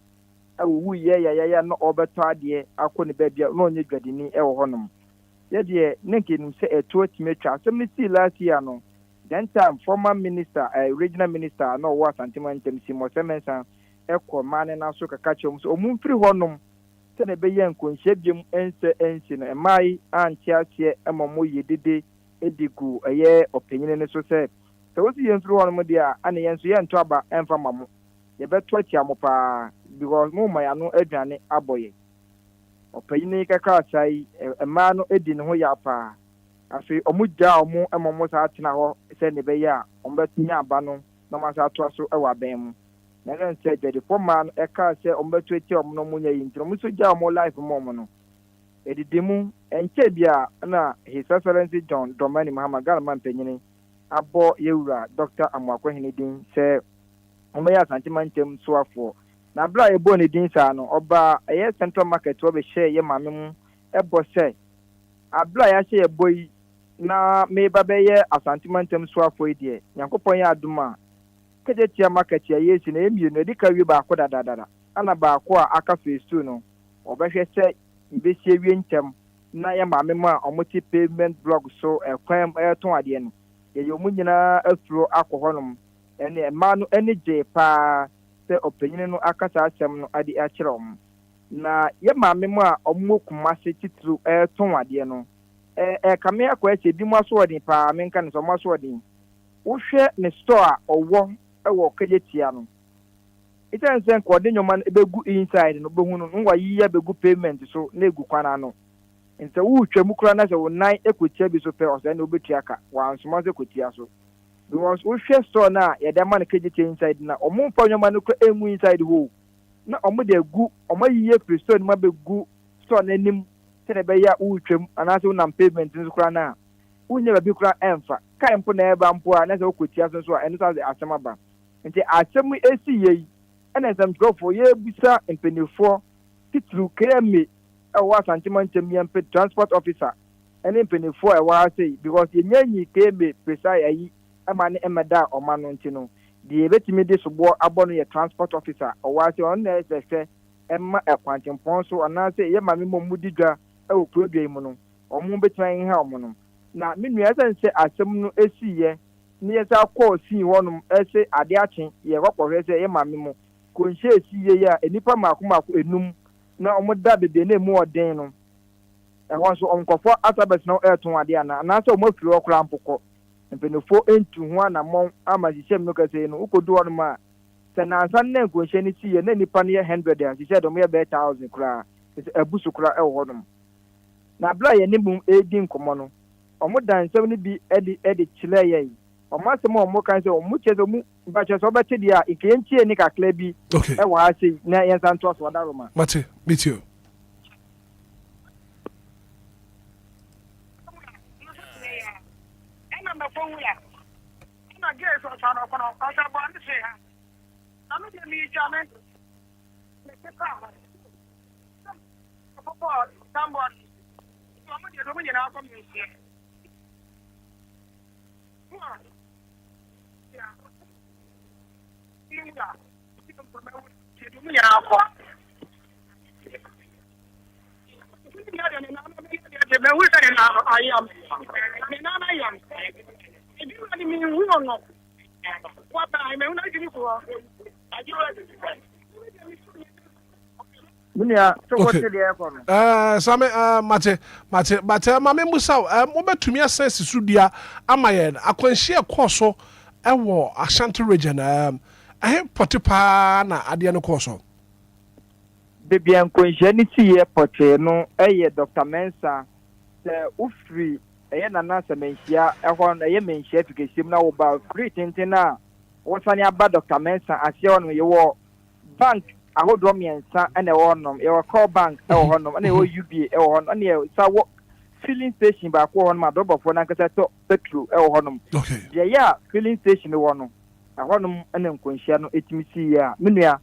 awu ya no obeto ade akoni babia no onye dwadini e honom ye de nenkenim se eto timetwa asem ni see last year no then time former minister regional minister no wa santimantem Simo Semensa ekọ mane na so kaka chom so omumfiri honom se na be ye nkonhye biem ense no emai anti ase emomo yedede edigu eye opanyine ne so se wosi ye mfiri honom dia ana ye nso ye nto aba emfa mamo ye beto atia mo pa because mo ma ya no aduane aboye opanyine kaka asai ema no edi ne ho ya pa afi omugya omo emomo sa atena ho se ne be ya ombetumi aba no na ma sa ato so e wa ben mu na ren se de forma no e ka se ombetu eti omo no munya yintro mo so gya omo life mo no edidimu enche bia na His Excellency John Dramani Mahama Galman penyini abo yewura Dr. Amwakwahini din se omo ya santimantem so afo na bra ebo ne din sa no oba eye Central Market wo be share ye mamem ebo se abla ya se eboyi na me babeye asantimantem so afo idie yankopon ya aduma kejetia market ya yesi na emie no dika wi ba ko dadadada ana ba ko aka phase 2 no obehwe se ibesi ewie ntem na ya mamem a omoti pavement block so ekwan ton ade no ye yomu nyina afuro akohonom ene ma no ene je pa se opanyine no akasa asem no ade a kyerem na ye mamem a omokumase titru ton ade no kame akwa che bi mo so odin pa menka ne so mo so odin wo hwe ne store owo ewo kejetia no ita nsen ko de nyoma ebegu inside no behu no nwa yiya begu payment so na egu kwana no nti wo twam kura na se wo nan ekotia bi so pe o se na obetua ka wa nsoma se kotia so because wo hwe store na ye dem man kejite inside na omo mfa nyoma no kura emu inside ho na omo de gu omo yiye presto ni ma be gu store na nim se na be ya wo twam anase wo nam pavement nso kura na wo nya bi kura emfa kai mpo na eba mpo a na se wo kotia so a eno sa asema ba nti asem esi yei ena sam trofo ye bisa empenifo titru kreme wa santimantem yempe transport officer ene empenifo wa say because ye nyanyi kreme precise ayi ama ne emeda omano nti no de betimi de sobo abono ye transport officer wa say on na sese emma ekwantempon so ana say ye mame momudi dwa e produce mu no omo betima ha omo no na menu esense asem no esiye ni yesa call si wonum ese ade achen ye kokore say ye mame mo konhye esiye ya enipa makomako enum na omoda bebe na emu oden no ehon so onkofo atabet na eton ade ana na so mo firi okra mpoko mpenefo entu ho ana mon amajishem no kase no ukodu won ma se na ansan na konhye ni siye na nipa ne 100 ya she do me 1000 kura abusu kura e wo no na bla ye ni bum edin komo no omoda nsem ni bi edi chile ye omasem omo kan se omo chezo mu ba chezo ba te dia ikentie ni kakla bi e wa ase na yensan to so daroma mate meet you na phone ya na get so sana kono o sa bo ni se ha na me mi chame me ke ka popo tambo mo de do mo na ko mi se mate but mame musa mo betumi asese sudia amayen akwanhie koso ewo Ashanti region potipa na ade no koso bebia nkwanhie ni tie pote no Dr. Mensa se ufri nana semenhia ehon menhia fikeshim na wo ba curating na wo sane aba Dr. Mensa asie ono yewo bank ahodo miensa ene wo nom yewo call bank e wo honom ene wo UBA e wo honom ene sa wo filling station ba ko honom adobofo na nkasa to petrol e wo honom ye ya filling station wo no ahonom ene nkwanhia no etimisi ya menua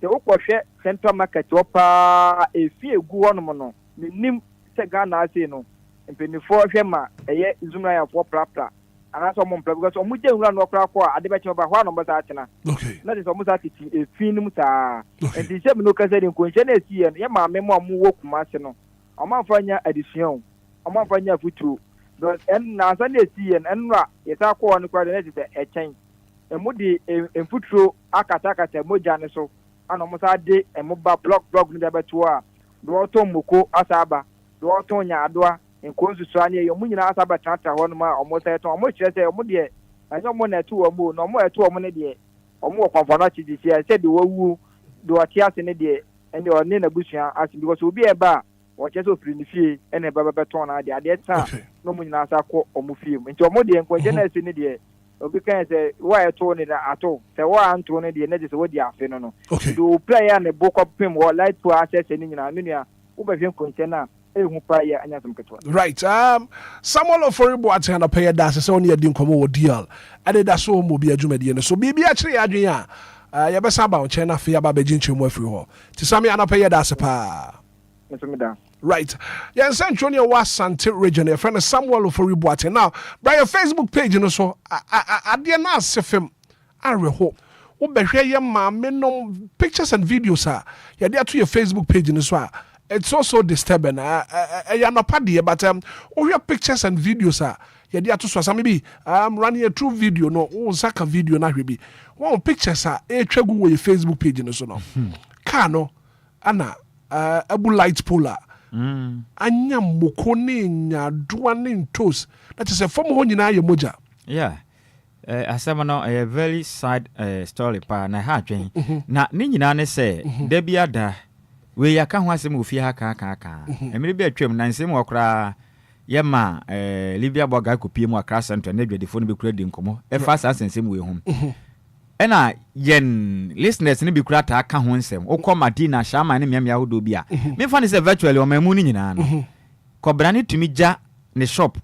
se ukwohwe central market opa efi egu honom no nim se Ghana ase no mpenifo hwe ma eye izumra ya fo prapra ana so mo mpra because omu je nwura no kra ko ade be cheba ho no mba atena na de so mo sa titi efi nim sa enti se me no kasa de nkonhye na esi ye ma me mo amu wo kuma se no o ma fanya addition o ma fanya futu because en na sa na esi ye enra ye ta ko no kra de na se echen emu di enfuturo akata moja ne so ana mo sa de emu ba blog no de beto a do to moko asaba do to nya adoa nkonzu so anye yo munyina asaba tata ho no ma omo se to omo kire se omo de anyo mo na tu omo no omo etu omo ne de omo kwamfana chidi se de wawu do atiase ne de ene o ne na busua as because obi eba o kire so firi ni fie ene baba beton na de ade ta no munyina asa ko omo fie nti omo de nkonje na ese ne de obi kan se wa eto ne da ato se wa anto ne de ne de se wodi afe no no do player ne boko pem wo light to access ni nyina menua wo be hwe nkonje na right Samuel Oforibo atena pay da se oni adi nkomo wo deal Anidaso mo bi adwumadi ne so bibia kire adwen a ya besa ba o che na fe aba begin chemu afiri ho ti sami ana pay da se pa right yan sentro ne wa Ashanti region e friend Samuel Oforibo atena now by your Facebook page no so ade na asefem areho wo behwe ye ma me no pictures and videos ya dey to your Facebook page no so it's also disturbing. You're not party, but all your pictures and videos are. Yeah, they are to maybe I'm running a true video, no, Zaka video, na be. One pictures are a tregu with Facebook page, no, so no. Kano, Anna, Abu light polar. Anya mokoni nya duanin toast. That is a form of your moja. Yeah. Asamano a very sad story pa na ha dwen. Na ni nyina ne se da bia da we ya ka ho asem ofie ha ka emiri be atwam na nsem okra yema Libya boga kopie mu Accra Central na dwadefo no be kura di nkomo e fa sa sensem we hom ena yen listeners ni bi kura ta aka ho nsem ukọ Madina Shama ne miamia hodo bi a me fa ne se virtually o mamu ni nyina no kobra ne tumi ja ne shop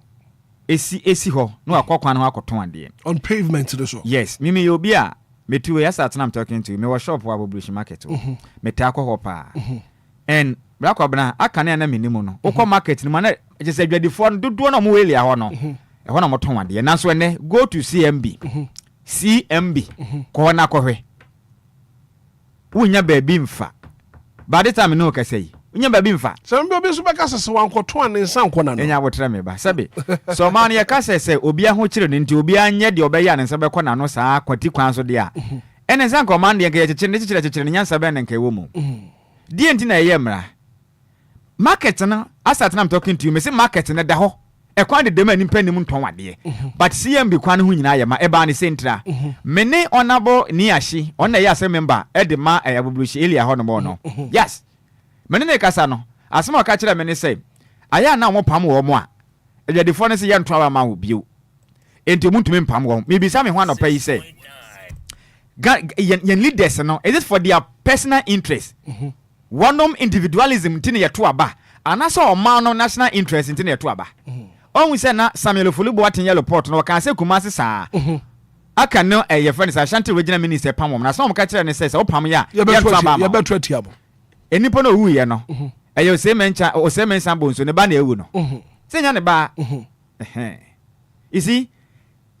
esi ho no akọkwan no akoton ade on pavement to so yes mimi yo bi a metu yes at I'm talking to you me wa shop wa Bush market me ta akọ pa and black obna aka na minimum no ukọ market ni ma na je se dwadefo no dodo na mo weli a ho no e ho na mo ton ade na so ene go to CMB ko na kohwe unya baby mfa by the time no ka say unya baby mfa so mbi obi so beka sese wankoto an nsan ko na no enya wotre me ba sabe so man ye ka sese obi aho kire no nti obi anye de obeya ne nsa beko na no saa kwati kwan so de a ene nsan ko man de ke chekire ne nyansa be ne nka wo mu die nti na ye mra market na asat na I'm talking to you me say market na da ho e kwan de dem animpa nim nton wade but CMB kwan ho nyina ye ma e ba ne sentra me ne onabo ni ahye on na ye asem member e de ma abublushi elia ho no mo no yes me ne kasa no asema ka kire me ne say aya na mo pam wo mo a e de fo ne se ye nto aba ma wo bio enti mu ntumi pam wo me bi sa me ho anopa yi say yen leaders no is it for their personal interest one individualism tine ye to aba anasa o man no national interest tine ye to aba on we say na Samuel Folubo aten yellow port no kan say Kumasi saa aka no ye friend say Ashanti regional minister pam wo na so mo ka kire ne say o pam ya ye beto atiabo enipo no wu ye no ye o say mencha bonso ne ba na ewu no senya ne ba you see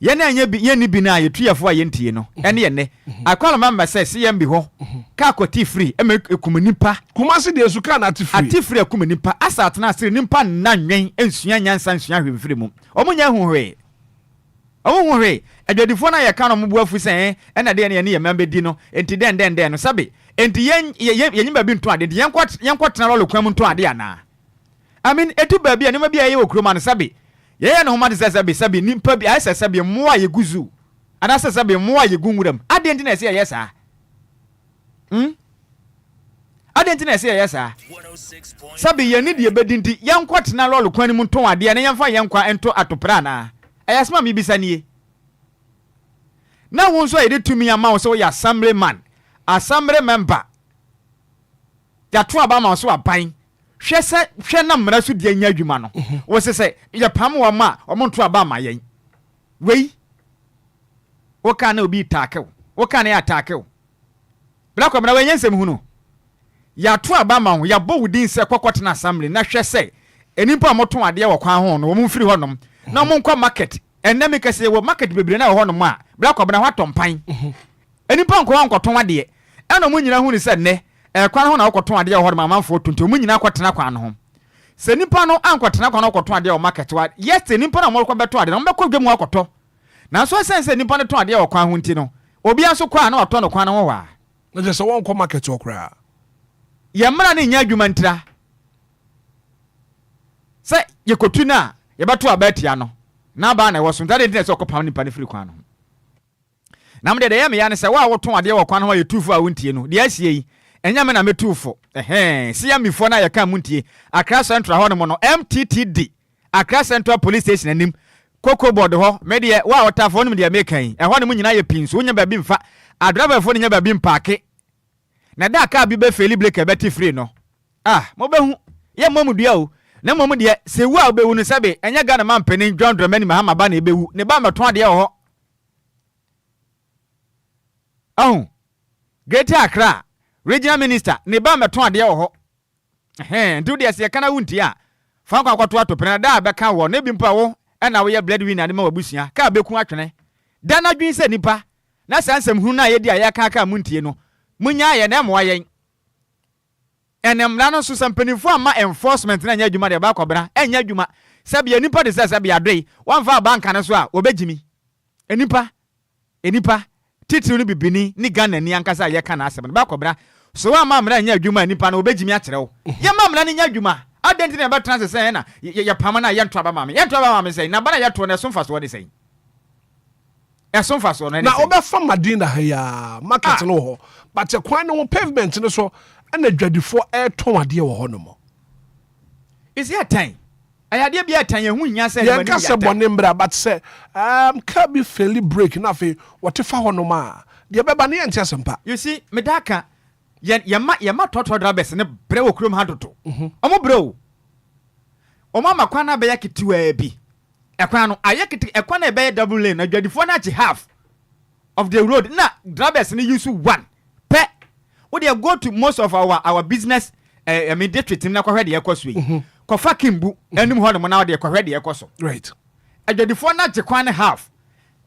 ye na ye ni bi na ye tuyafo ye ntie no ene ye ne akwala mamba say CMB ho ka kwati free e kumanipa Kumasi de su ka na ati free kumanipa asat na asiri nimpa na nwen ensua nyansa ensua hwefiri mu omunya huhwe adwadifo na ye ka no mbu afu sen ena de ne ye membe di no enti den no sabe enti ye nyimba bi nto ade yen kwatena lo kwam nto ade ana I mean etu ba bi anima bi aye okroma no sabe ye no homa de sabe nimpa bi aye sabe mo aye guzu ana sabe mo aye gunwuram ade enti na se ye sa ade enti na se ye sa sabe ye ni de bedinti yen kwatena lo kwan mu nto ade na yen fa yen kwa ento atopra na ayasma mi bisanie na won so ye de tumi ama wo so ya assembly member ya to aba ma so aban hwe na mra so de anya adwuma no wo se ya pam wo ma o mo to aba ma yen wei wo ka na obi tackle wo ka na ya tackle bla ko mra we nyensem hu no ya to aba ma ho ya bo wudin se kokot na assembly na hwe se enipa mo to ade wo kwan ho no wo mo mfiri ho no na mo nkwa market enemi kase wo market bebre na ho no ma bla ko bra ho atompan enipa nkwa nkoton ade ena mo nyina hu ni se ne kwan ho na okoton ade ho no manfo tuntu mo nyina kwatena kwan ho se nipa no ankwatena kwan okoton ade o market wa yes nipa na mo ko beto ade no mbekọ gbe mu okoto na so sense nipa ne ton ade o kwan ho nti no obi aso kwa na oto no kwan ho wa na je se won ko market okra ye mra na nya adwuma ntira se ye kotu na ye beto abatia no na ba na wo so ntade ntine se okopam nipa ne firi kwan no na mde de ye me ya ne se wa wo ton ade o kwan ho ye tufu a wontie no de asie yi enya me na metufo sia mifo na ye ka muntie Accra Central ho no mo MTTD Accra Central Police Station anim Coco board ho me de wa otafo no me de mekan ho no mo nyina ye pinso onya ba bi mfa adriver fo no nya ba bi mpake na da ka bi be feli blake beti free no mo be hu ye mo mudua o na mo de se wu a be wu no sabe enya Ghana man penin John Dramani Mahama ba na e be wu ne ba meto ade ho Greater Accra Regional Minister ne ba meto ade ho ndu de se kana wunti a fa kwa kwato atopena da be ka wo ne bi mpa wo na wo ye breadwinner ne ma wabusua ka be ku atwene da na dwin se nipa na sansem hu na ye di aya ka muntie no munya ye na mo ayen enem la no so sampanifo ama enforcement na nya adwuma de ba kwabra enya adwuma sabe nipa de sabe adoi wan fa banka ne so a obegimi enipa titiri no bibini ni Ghana ni ankasa ye ka na asem ba kwabra so wa mamra nya adwuma nipa na obegimi akyerew ye mamra ni nya adwuma adenti na be trans say na ye pama na ye nto aba mame say na bana ye to na so mfa so de say so mfa so na obefa Madina ha ya market no ho but kwan no pavement no so and a dreadful air ton dear honomo. Is there time? I had be a time when you said, yeah, cast a bonembra, but say, can't be fairly breaking off what if I want no ma. The Babani and Chesampa. You see, Medaka, yet your total drabes and a brew crum had to. Omo bro. O mama kwana be yaki to a b. A kwano, I yakit a kwana be double lane, a dreadful half of the road. Na drabes and use one. Pet. Would you go to most of our business? I mean, district in Nakawadi Ekoswi. Kofa Kimbu, and Muhammad now de Kwadi Ekoso. Right. I did the four not the half.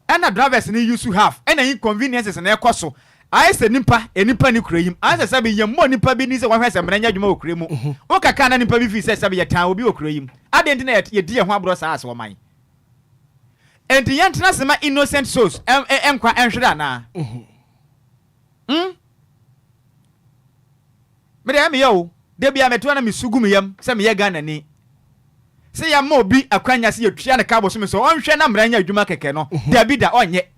And a drivers in used to have any inconveniences and Ekoso. I said Nimpa, and Nimpa Nucream. As I said, your money pabbinis one has a Branya Mo cream. Oka can and Pabi says, a town will be a cream. I didn't know your dear Wabros ass or mine. And the Yantas my innocent souls, Enquires and Shadana. Madame yo. Debi ametwana misugumiyam se me Ghana ni se ya mo bi akwanya se yetwa ne kabo so me so onhwe na mranya adwuma keke no debi da onye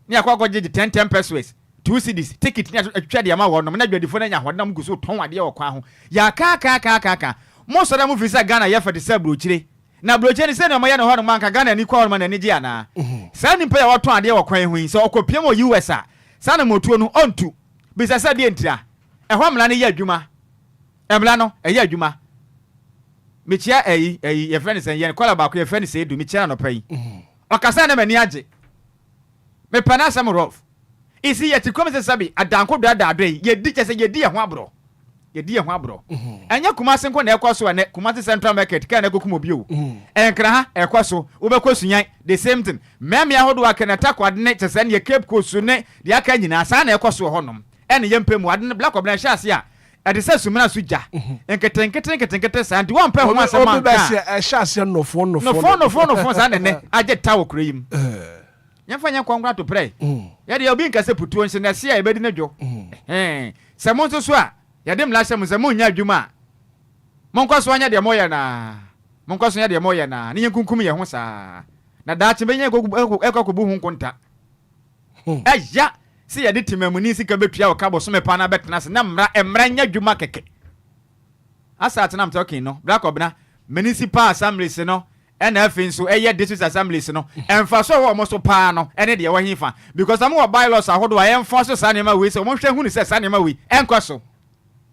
ni akwa gye 10 pesos 2 cedis ticket ni atwa de ama wo no na dwadifo na nya hodam guso ton ade wo kwa ho ya ka mo so da mo fisa Ghana ya fa de se brochire na brochire se na mo ya no ho no manka Ghana ni kwa no na ni je ana sa ni mpa ya wo ton ade wo kwan hu so okopiem o US a sa na motuo no ontu bisa sa de ntira ehwa mla ne ya adwuma emla no eya adwuma mechia ye friend say ye kola ba ko ye friend say do mechia no pai okasa na mani age me pana sam rof isi ye ti komese sabi adanko dada adoi ye di chese ye di ehwa abro anya kumase nko na ekoso ne kumase Central Market ka na gokumo bio enkra ha ekoso ubekwasu nyan the same thing meme ahodo akenata kwade ne chese ne Cape Coast ne de aka nyina sa na ekoso honom ene yempemu ade ne black obna hyase a ade se sumina suja enkete sa ndi won pe ho asema obi be se hyase no sa ne age tawo kurayim nyafanya kwangwa to pray ya de obi nkase putuo nse na se a ebedi ne dwo se mo so a ya de mla hyem se mo nya adwuma monkwaso anya de moya na ne yankunkum ye ho sa na daache benye ekokubu hu nkonta eja si ya de timamuni sika betua o kabo so me pa na betena se na emra nya dwuma keke asa atenam talking no black obna municipal assemblies no ena afin so district assemblies no emfa so wo mo so pa no ene de wo hifa because am wo bylaws ahodo a enforce sa ne ma we so mo hwe hu ni se sa ne ma we enkoso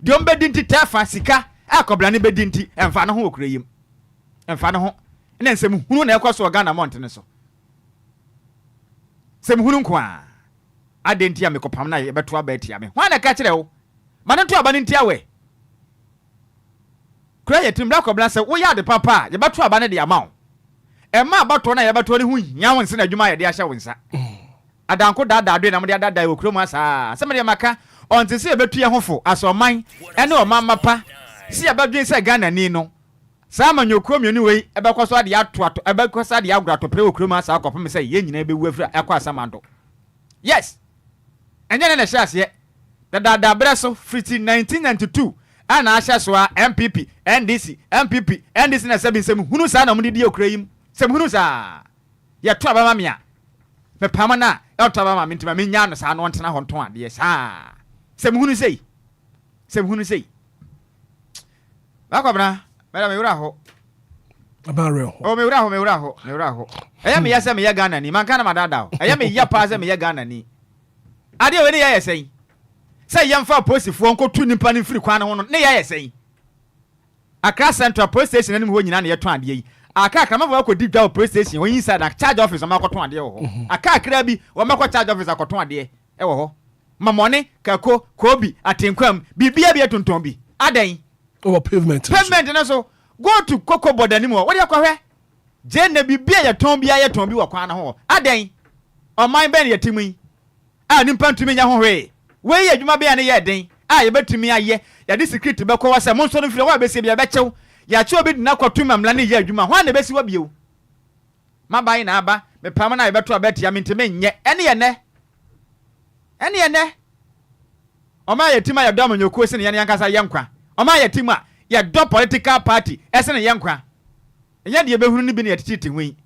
de ombe dinti tafa sika akobla ne bedinti emfa no ho okureyim emfa no ho ene nsem hunu na ekoso Ghana mountain so sem hunu kwa adenti ya mekopam na yebeto abeti ya me hwana ka kire wo mane to aba ne ntia we kura yetim bla kobla se wo ya de papa yebeto aba ne de amawo ema abato na yebeto ne hu nyawo nse na adwuma ye de ahya wonsa adanko dada do na mo de dada wo krom asa se me de maka onti se yebeto ye hofo asoman ene o mamma pa si abadwen se Ghana ni no sama nyokrom yoni we ebekoso ade ato ebekoso ade agorato pre wo krom asa akopem se ye nyina ebewu afira akwa asamando yes enye na hyase dada breso friti 1992 ana ahyaso a MPP NDC na sebin hunu sa na mo di okurayim sem hunu sa ye to aba mamia me pama na e to aba mama ntima me nya no sa no ntena ho nton ade sa sem hunu sei bakobra mera me wura ho abare ho o me wura ho eya me yase me ye Ghana ni man kana madada ho eya me ya pa se me ye Ghana ni ade we ne ya yesen say yemfa posifo nkotu nipa ne firi kwan ho no ne ya yesen Accra Central Police Station anim ho nyina ne yeto ade yi aka kama ba akodi dwa police station ho inside the charge office o makoto ade ho aka akra bi o makoto charge office akoto ade e wo ho mamone kako kobi atenkwam bibia bi etonton bi adan over pavement na so go to Coco border ni mo wo de akwahwe je na bibia yeton bi wo kwan ho adan o man ben yetimu a nimpa ntumi nya ho hwe we ye adwuma be ne ye den a ye betumi aye ya de secret be ko wase mo nso no fire wa be se bia be chew ya che obi na kwatuma amla ne ye adwuma ho na be si wa bio mabai na aba me pam na ye beto abeti ya menteme nye ene ye ne o ma ye tima ya do amanyoku se ne yan kasa ye nkwa o ma ye tima ya do political party ese ne ye nkwa enya de ye behunu ni bi ne ye titi hwi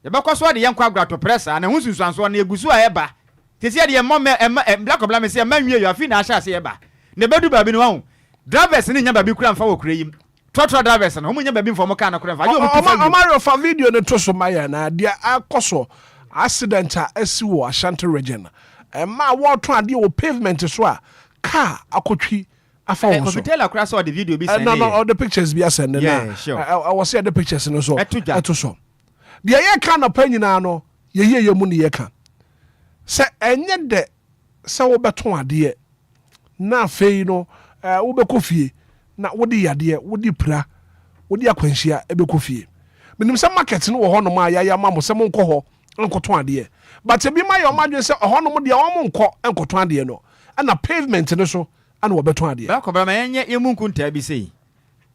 ye be kwaso de ye nkwa agrato pressa na hu sunsuanso na egusu a eba Te see the mom black obla me say man wie you afi na ahya se eba. Ne bedu ba bi no hu. Drivers ni nya ba bi kura mfa wo kura yim. Trotro drivers no mo nya ba bi mfa mo ka na kura mfa. Mario fa video ne to so maya na dia akoso accident a asiwo Ashanti region. Ma wo to ade wo pavement so a car akotwi afa wo so. Tell across all the video be send. No, all the pictures be send na. Yeah, sure. I was see the pictures no so. Eto so. Dia ye ka na panyina no ye mu ne ye ka. Se enye de se wo beto ade na afei no wo be kofie na wo di yade wo di pra wo di akwanhia e be kofie. Minim se market no wo ho no ma ya ma mo se mo nko ho nkoto ade. But e bi ma yo madwen se ho no mo de wo mo nko nkoto ade no. Na pavement no so ana wo beto ade. Ba ko ba ma enye emu nkunta bi sei.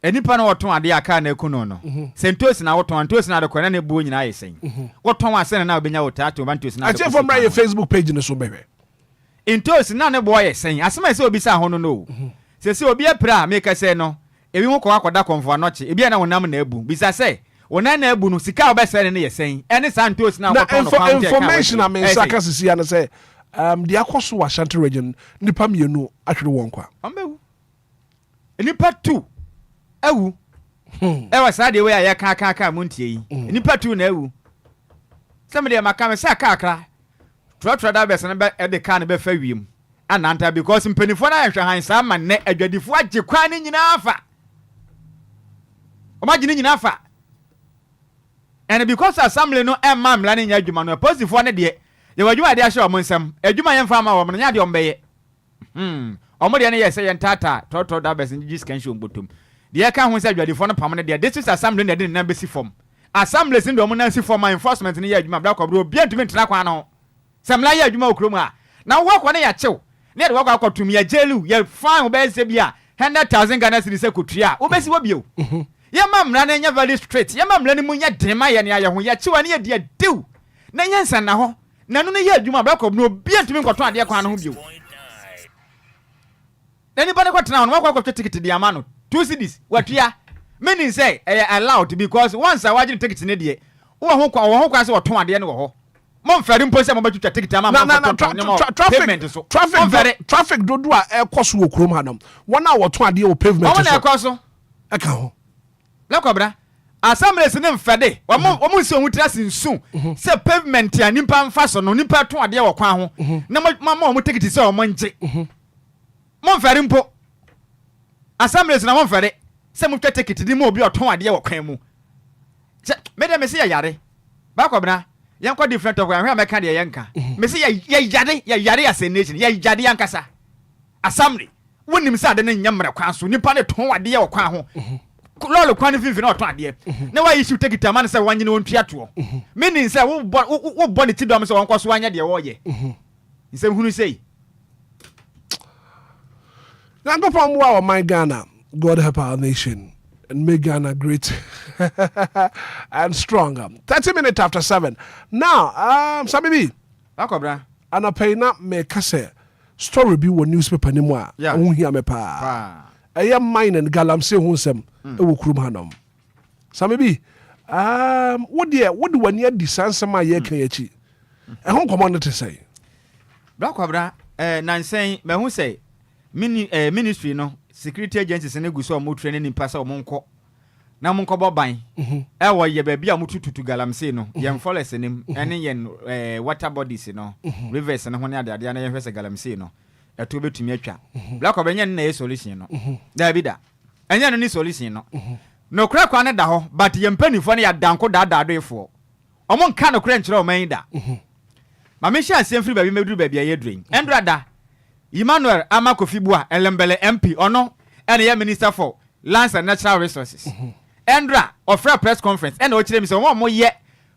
Enipa na woton ade aka na ekuno no. Sentos na woton antos na de kwana na buo nyina ayesen. Woton asene na obenya wotato bantos na. Ati from my Facebook page no so bebe. Intos na ne boy yesen. Asema se obi sa ho no. Se obi apra make say no. Ebi ho kwa akoda konfo anoche. Ebi na wonam na abu. Bisa say wona na abu no sika obesere ne yesen. Ene santos na woton no kwa information am saka sisi ya na say the akoso wa Ashanti region nipa mienu ahwere won kwa. Ambewu. Nipa 2 awu ewa sade we ya ka muntie yi nipa tu na awu somebody maka me sa kakra trotro da bes na be de ka na be fa wiem ananta because mpanifo na hwe han sa ma ne adwadifo agye kwa ne nyina afa o ma gye ne nyina afa and because assembly no emma mla ne nya adwuma no posifo ne de ye wadwuma de ahye o monsam adwuma ye mfa ma wo nya de o mbeye omo de ne ye se ye ntata trotro da bes ngi scansion botom de ka ho se adwadifo no pam ne de this is assembly ne de na besi form assembly sin do mo na si form enforcement ne ye adwuma bla ko bro obi antumi ntena kwa no samla ye adwuma okrom a na wo kwa ne ya chew ne de wo kwa kwatum ya jelu ye fine be se bia 100,000 Ghana cedis se kotua wo besi wo bio ye mamra na nya very straight ye mamra ne mu nya dema ye ne aye ho ye chewa ne ye de dew na nya nsan na ho na no ne ye adwuma bla ko bro obi antumi nkwato ade kwa no ho bio na ni ba ne kwatena no wo kwa kwatwa ticket de ama no 2 cedis watua meaning say allowed because once I watch ticket ne de wo ho kwa se wo ton ade ne wo ho mo mfere mpo se mo batwa ticket ama traffic dodo a ekoso wo krom hanam wona wo ton ade wo pavement so wona ekoso aka ho la kobra assembly se ne mfede wo mo se ohun tira sinsu se pavement ya nimpa mfa so no nimpa ton ade wo kwa ho na mo ticket se wo mo nje mo mfere mpo assembly se na mo mfere se mo twa ticket di mo obi oton ade wo kwan mu me de me se ya yare ba kobra yanko different of where American de yanka me say ya yare as a nation ya yade yankasa assembly wonim say ade ne nyamra kwan so nipa ne ton ade ye kwan ho lolo kwan finfi na oton ade na why issue take it man say wanye ne ontua to meaning say wo body ti dom say won kwaso wanye de wo ye nsem hunu say Nango pamwa wa my Ghana, God help our nation and make Ghana great and stronger. 30 minutes after 7. Now, Samibi. Akobra. Ana pay na me kase story bi wo newspaper ni mo a wo hia me pa. Eya mine and galamse hu nsem e wo krum hanom. Samibi. Wo de wani adi sansema ye kan yachi. E ho community say. Akobra nansen me hu say ministry no security agencies ne guso mo training ni pasa o monko na monko boban e wo ye ba bia mutututu galamse no ye forest nim ene ye water bodies no rivers ne ho ne ade na ye hwese galamse no eto betumi atwa black obenye na ye solution no da bida enye no ni solution no no kra kwa ne da ho but ye mpanifo ne ya danko da efo o mon ka no kra nkyere o man da ma me hia asem free ba bi meduru ba bia ye drain endrada Emmanuel Amakofibua Elembele MP ono ene ye minister for lands and natural resources Endra offer press conference ene o kire mi so mo ye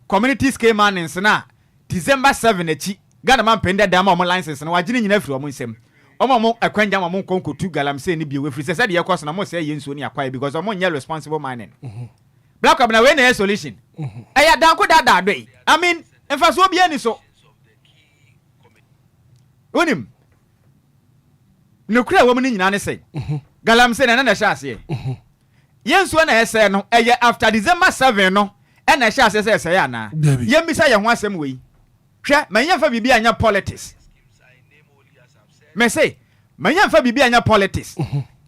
community scale manning na December 7 echi Ghana man pende da ma mo license na wagine nyina firi o mo nsem o mo akwanja ma mo konkotu galamse ni bi we firi se de ye koso na mo se ye nsuo ni akwae because o mo nye responsible mining black up na we na solution eya dan ko da do I mean emfa so obi ani so onim no kura wo mun nyina ne sei galamse na na hya ase yenso na ese no eye after December 7 no na hya ase ese ya na yembisa ye ho asem wei hwe manya fa bibia anya politics me say manya fa bibi anya politics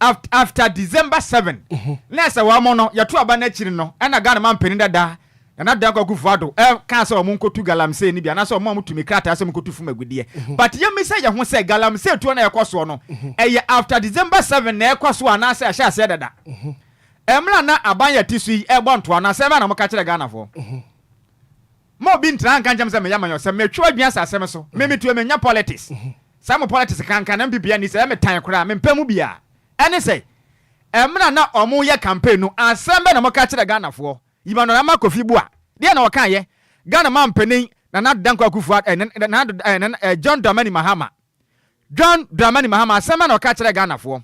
after December 7 na say wa mo no yeto aba na chiri no na Ghana man peni dada na dan kwa kufuado ka say o mo nkotu galamsey ni bia na say o mo mutumi krata say mo kotu fumagudie but ye me say ye ho say galamsey to na yekoso no after December 7 na yekoso ana say ahia say dada emra na abanya tisu yi ebonto na say ma na mo ka kire Ghana fo mo bi ntran kan jam say me yamanyo say me twa adua sa asem so me metu me nya politics some politics kan na bibia ni say me tan kora me mpamu bia ene say emra na omo ye campaign no asem be na mo ka kire Ghana fo yimano na makofi bua de na waka ye Ghana man penin na dankwa kufu John Dramani Mahama asem na ka kire Ghana fo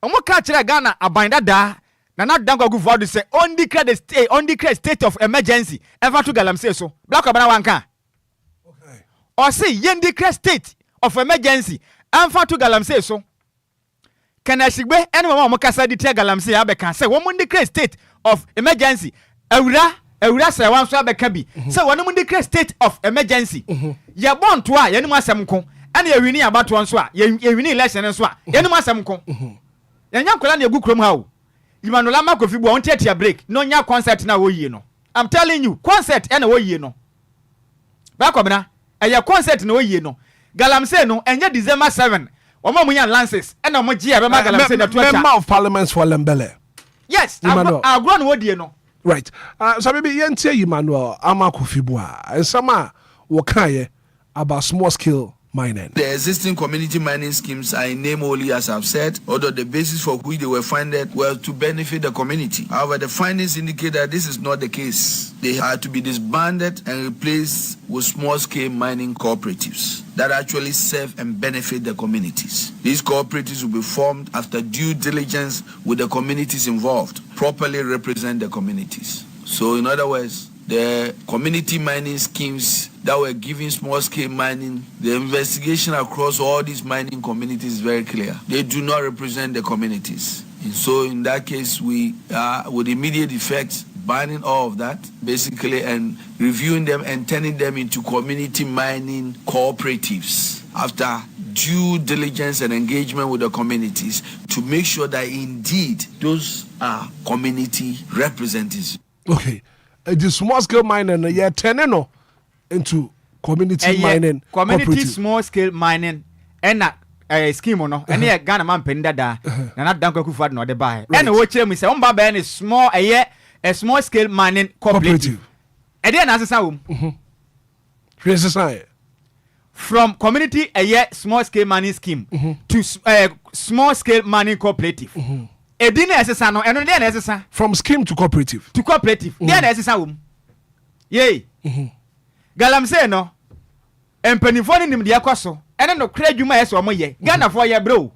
omo ka kire Ghana abanda da na dankwa kufu do say on declare state of emergency ever to galamsey so black obana wanka okay or say yen declare state of emergency ever to galamsey so kana sigbe ene mama mo kasa di tia galamsey abeka say wo mo declare state of emergency awura say wan so abeka bi say wo mo declare state of emergency ye bonto a ye nemu asem ko ene ye wini abato nso a ye wini election nso a ye nemu asem ko ye nya kola na egu krom ha o Imanola Makofi bo on tia break no nya concert na wo yie no I'm telling you concert ene wo yie no ba ko bena eye concert na wo yie no galamsey no enye December 7 omo munya lances ene omo gie be ma galamsey na tuacha member of parliament for Lembele. Yes, agro no wo die no right so maybe yentie Emmanuel Amakofi bo a ensama wo kan about small scale mining. The existing community mining schemes are in name only, as I've said, although the basis for which they were funded were to benefit the community. However, the findings indicate that this is not the case. They are to be disbanded and replaced with small-scale mining cooperatives that actually serve and benefit the communities. These cooperatives will be formed after due diligence with the communities involved, properly represent the communities. So, in other words, the community mining schemes that were giving small-scale mining, the investigation across all these mining communities is very clear. They do not represent the communities. And so in that case, we with immediate effect, banning all of that, basically, and reviewing them and turning them into community mining cooperatives after due diligence and engagement with the communities to make sure that indeed those are community representatives. Okay. The small scale mining, turning into community mining. Community small scale mining, and scheme no, and yeah, Ghana man penda da, and not Danko Kufad no de buy. And watch me say, Ben is small, a small scale mining cooperative. And then as a sound, from community small scale mining scheme to small scale mining cooperative. From scheme to cooperative. Yay. Galamsey no. Empenifo ni nim de akoso. Ene no kra dwuma yeso omo ye. Ghana for ye bro.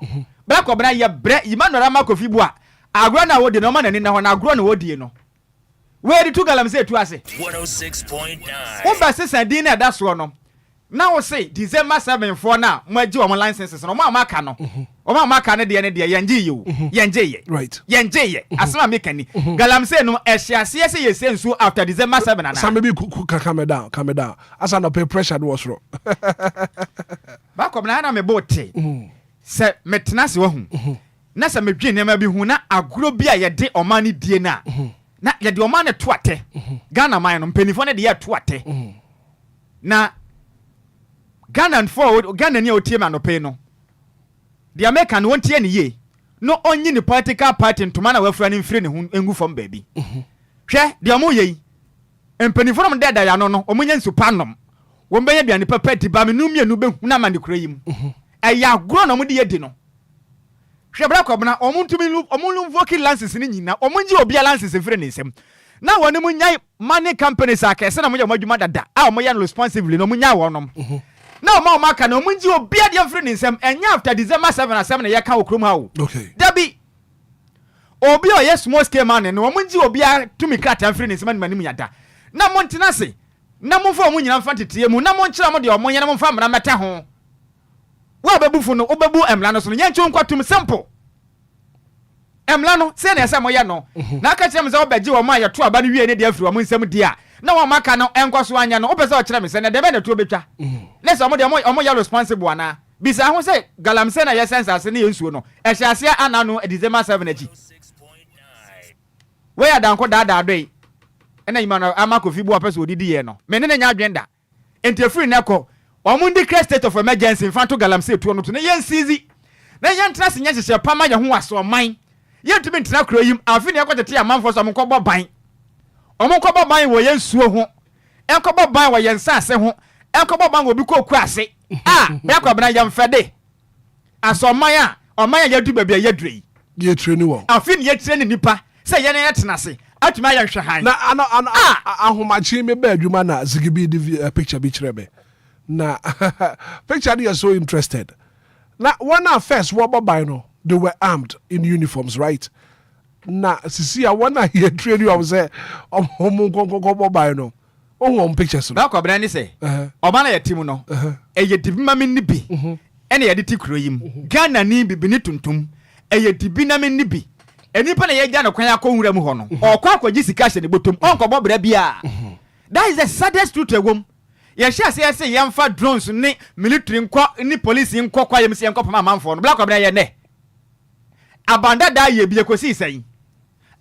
Black obna ye bre Emmanuel Makofi bo a. Agro na wo de no ma nani na ho na agro na wo die no. We di tu Galamsey tu ase. 106.9. Wo ba sesa din na da so no. Now say December 7 for now, my do my licenses no ma maka no. O ma maka ne de yenje you. Yenje ye. Right. Yenje ye. Asema make ni. Galamsey no ehyiase ye say nso after December 7 ana. Some maybe calm down. As an pay pressure was wrong. Ba kom na me bote. Se metena se wo hu. Na se medwe nema bi hu na agro bi a ye de omani die na. Na ye de omani to ate. Ghana man no mpenifo ne de ye to ate. Na Ghana forward Ghana ni otiema no pay no. The American won't tie ni ye. No only ni political party ntoma na wafura ni mfiri ne hu engu fom baby. Hwe de omo ye. Empanifo no de da ya no omunya nsupanom. Wo mbenye bia ni papa ti ba me nu mienu be hu na ma ne kura yim. Eya gro no mo de ye di no. Hwe bra kwabna omuntumi lu omulu voki lances ni nyina omunji Obia lances mfiri ne nsem. Na woni mu nyai money companies akese na mo ya madwuma dada. A mo ya responsibly no mu nya wonom. Now ma maka na omunji Obia de mfiri ne nsem enya after December 7 asem na ye ka okrom ha o. Okay. Dabi Obia yes small scale man no omunji Obia tumi krata mfiri ne nsem na manim yada. Na montina se na mo fa omunyina mfa tetie mu na mo nkyira mo de omonye na mo fa mra meta ho. Wa babufu no obabu emla no so no nyencho nkwatum simple. Emla no se na ese mo ye no. Na aka kire me se obaji wo ma ye to aba no wie ne de afiri wo nsem di a. Na wo maka no enkoso anya no opese o kire me se na de be na to betwa. Na se omo de omo ya responsible ana. bisa ho say galamsey na ye sense ase na ye nsuo no e hye ase anano December 7 achi we adanko dada adoi ena yima ama kofi bu apese odidi ye no me ne nya adwenda enti free na ko omundi create state of emergency infanto galamsey tuo no to na ye nsizi na ye ntra se nya hye pama ye ho aso man ye ntumi ntra kro yim afi ne yakotete amanfo so amkobɔ ban omkobɔ ban wo ye nsuo ho enkobɔ ban wo ye nsase ho enkobɔ ban wo bi koku ase yakwabena yam fede asoman a oman ya du bebia ya dure ye treni wo afin ye treni nipa se ye na tenase atuma ya hwe han na ahomachi me ba adwuma na zigibi di picture bi kirebe na picture they are so interested na one at first wo bobai no they were armed in uniforms, right? Na sisi a one here treni you say omo bobai no on pictures na ko bra ni say oba na yetim no eye dibi ma me ni bi ene ye de ti kuro yim Ghana ni bibi ni tuntum eye dibi na me ni bi enipa na ye gya no kwan akɔwura mu hɔ no ɔkɔ akɔgi sika hye ne botom ɔnkɔbɔ bra bia that is the saddest truth egom ye hye ase ase yemfa drones ni military nkɔ ni police nkɔ kwa yem se nkɔ pama manfo no bla ko bra ye ne abanda da ye bi ekosi sɛn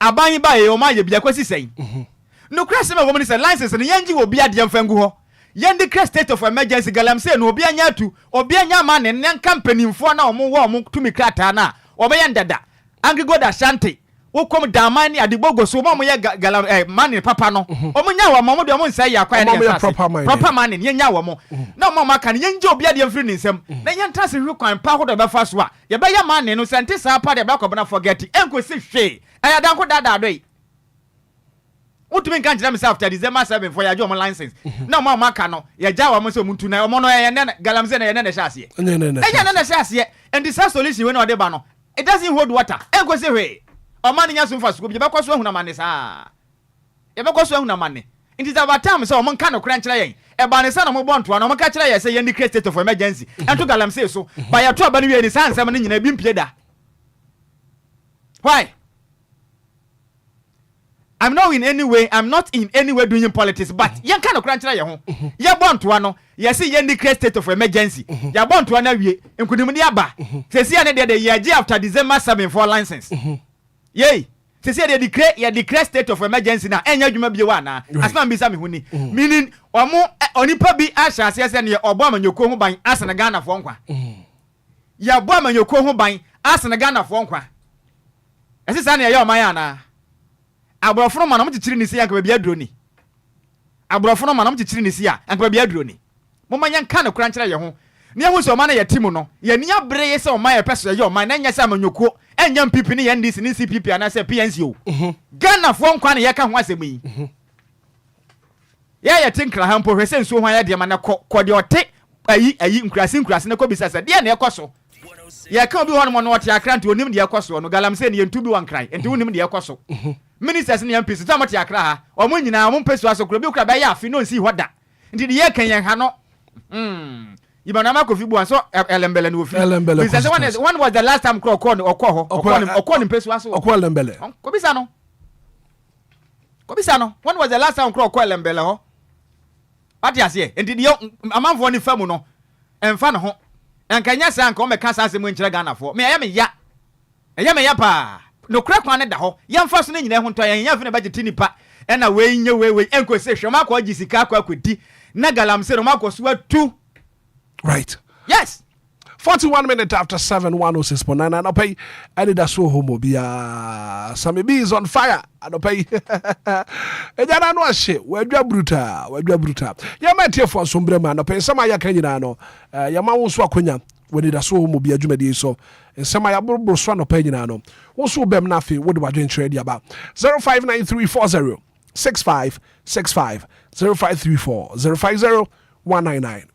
aban ba ye o ma ye bi ekosi sɛn no crase me woman say license no yenji obi ade mfangu ho yendi crest state of emergency galamsey no obi anya tu obi anya ma ne company mfo na omo wo omo tumi krata na obe yendada angigo da shanty wokom daman ni adibogo so omo ye galam man papa no omo nya wa omo de omo nsay ya kwa ne proper man ni nya wa omo na omo maka ne yenji obi ade mfiri ni nsem na yenta se hwe kwan pa ho do be fa so a ye be ya man no sente sa pa de be akobana forget enkosi hwe ayadanko dada do utumi kan jira myself after December 7 for your job license na mo maka no ya ja wa mo so muntu na mo no ya ne galamsey na ya ne hyase ne hyase and this solution when ode ba no it doesn't hold water e go say we o man nya so mfa so bi be kwaso ahuna mane sa ye be kwaso ahuna mane it is about time so o man kan no kran kira yen e ba ne sa na mo bo ntoa no mo ka kira ye say ye create state of emergency and to galamsey so ba ya to aba ne wi ni sa nsem ne nyina bi mpie da why I'm not in any way doing politics, but yan kind of crunch ya ho. Ya born to ano, ya see ye create state of emergency. Ya born to ana wie, enkunim ni aba. Se see ane de ye after December 7 for license. Yey. Se see de declare state of emergency na enya dwuma bi wa na. Asma mbisa me huni. Meaning omo onipa bi ahya ase ne obo amanyoko ho ban asena Ghana fo nkwa. Ya bo amanyoko ho ban asena Ghana fo nkwa. Ese sa ne ya o man ya na. Abrofo ma na mchichiri ni si yanka bia droni abrofo ma na mchichiri ni si yanka bia droni mo manya nka na kura nkyere ye ho ne hu so ma na ye timu no ye nia bre ye se o ma ye peso ye o ma na nya se amanyoko enya mpipi ni ye ndisi ni CPP ana se PNC o Ghana fo nkwa na ye ka ho asemi ye tinkra ha mpo hwese nso ho ya de ma na ko de ote ayi nkurase ne ko bisasa de na ye koso ye ka obi ho no mo no ote akranti onim de ye koso no galamsey ne ye ntubi wan kran enti onim de ye koso ministers ni MPs so amati akra ha omo nyina omo pesu aso kro bi kra ba ya afi no nsi hoda nti de ye kan yen ha no ibana ma kofi bu anso elembele no ofi because one was the last time okọ ni pesu aso okọ elembele ko bisa no when was the last time okọ elembele ho ati ase nti de amanfo ni famu no emfa no ho enkanya sa anka o me ka sa asem nkyere Ghana fo me ya pa no kra kwan ne da ho yemfa so ne nyina ho ntɔ yɛn yafi ne budget nipa ɛna we nye we enko se hwema akɔ gi sika akɔ akɔdi na galamsey no makɔ so atu right yes 41 minutes after 7 106.9 and pay Anidaso Wɔhɔ bia Sammy B is on fire and pay ejana no ahye wadwa brutal ya matie fo sombre ma no pay sama ya kan nyina no ya ma wo so akonya Anidaso Wɔhɔ bia dwumadi so nsema ya buruburu so no pay nyina no wo so bem na afi wo de wadwen trade dia ba 059340 6565 0534 050 199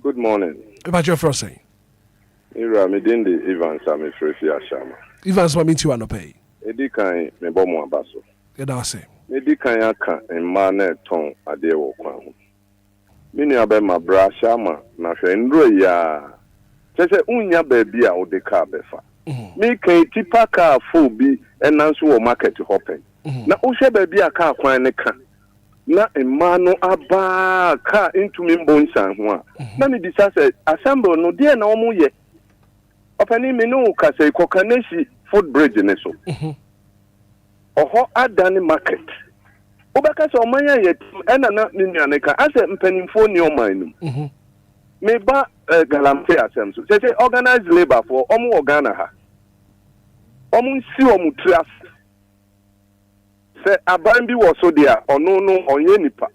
good morning About your first saying. Ira me dinde Evans am frefi ashama. Evans ma minti wa no pay. Edi kan me bo mo abaso. E da say. Edi kan aka emma na ton ade wo kwan ho. Mini abe ma bra ashama na hwe ndro ya. Chese unya ba bia o de ka befa. Me kan tipa ka fo bi enanso wo market hopping. Na o hwe ba bia ka kwan ne ka. na mmaa no aba ka ntumi mbɔ nsan ho a na me bisa sɛ assemble no deɛ na ɔmo yɛ ɔpani me no ka sɛ kɔkanesi food bridge ne so ɔhɔ adane market wobɛka sɛ ɔman yɛ ɛna na ne nuane ka asɛ mpanimfoɔ ne ɔman no me ba galamsey asɛm so sɛ organized labor for ɔmo wɔ Ghana ha ɔmo nsi ɔmo tiri ase sɛ aban bi wɔ so deɛ ɔno no ɔnyɛ nipa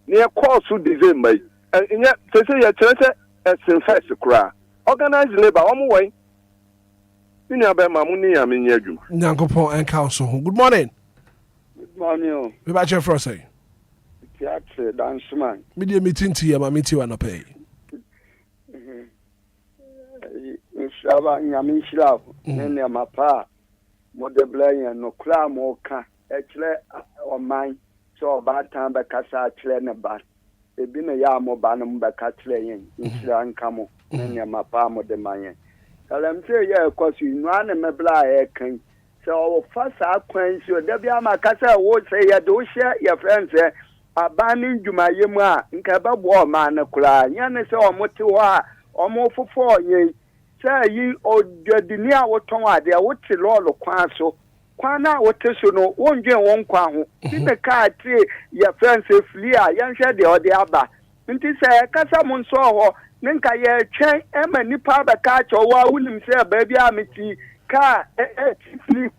ne ɛkɔɔ so December yi nyɛ sɛ yɛkyerɛ sɛ ɛsen first koraa organized labor ɔmo wɔn ne nuabɛma mo ne ya menyɛ adwuma nyankopɔn ɛnka so ho. Good morning. Good morning. We ba check for us. Theatre dance man. Me dey meeting to ya ma meeting wa no pay. Nshaba nyame nhyira ne mapa mo de blayen no kra mo ka ekire oman so ba tan be kasa kire ne ba ebi ne ya mo ba no be ka kire yen nhyira nka mo ne mapa mo de mayen kalam se ye kwasu nu ane me bla e kan so o fa sa kwan so de bia ma kasa wo se ye do hye ye friend se abani ndwuma ye mu a nka ba bo o ma ne kra nya ne se o mo te ho a o mo fofo yen say yi odwadini a woton ade a wote lolo kwan so kwan na wote so no wondwen won kwa ho bi me ka atre ya friends efli a yenhwe de ode aba nti say kasa mo nso ho ne nka ye twen e ma nipa ba ka cho wa wunim say ba bia ameti ka fli.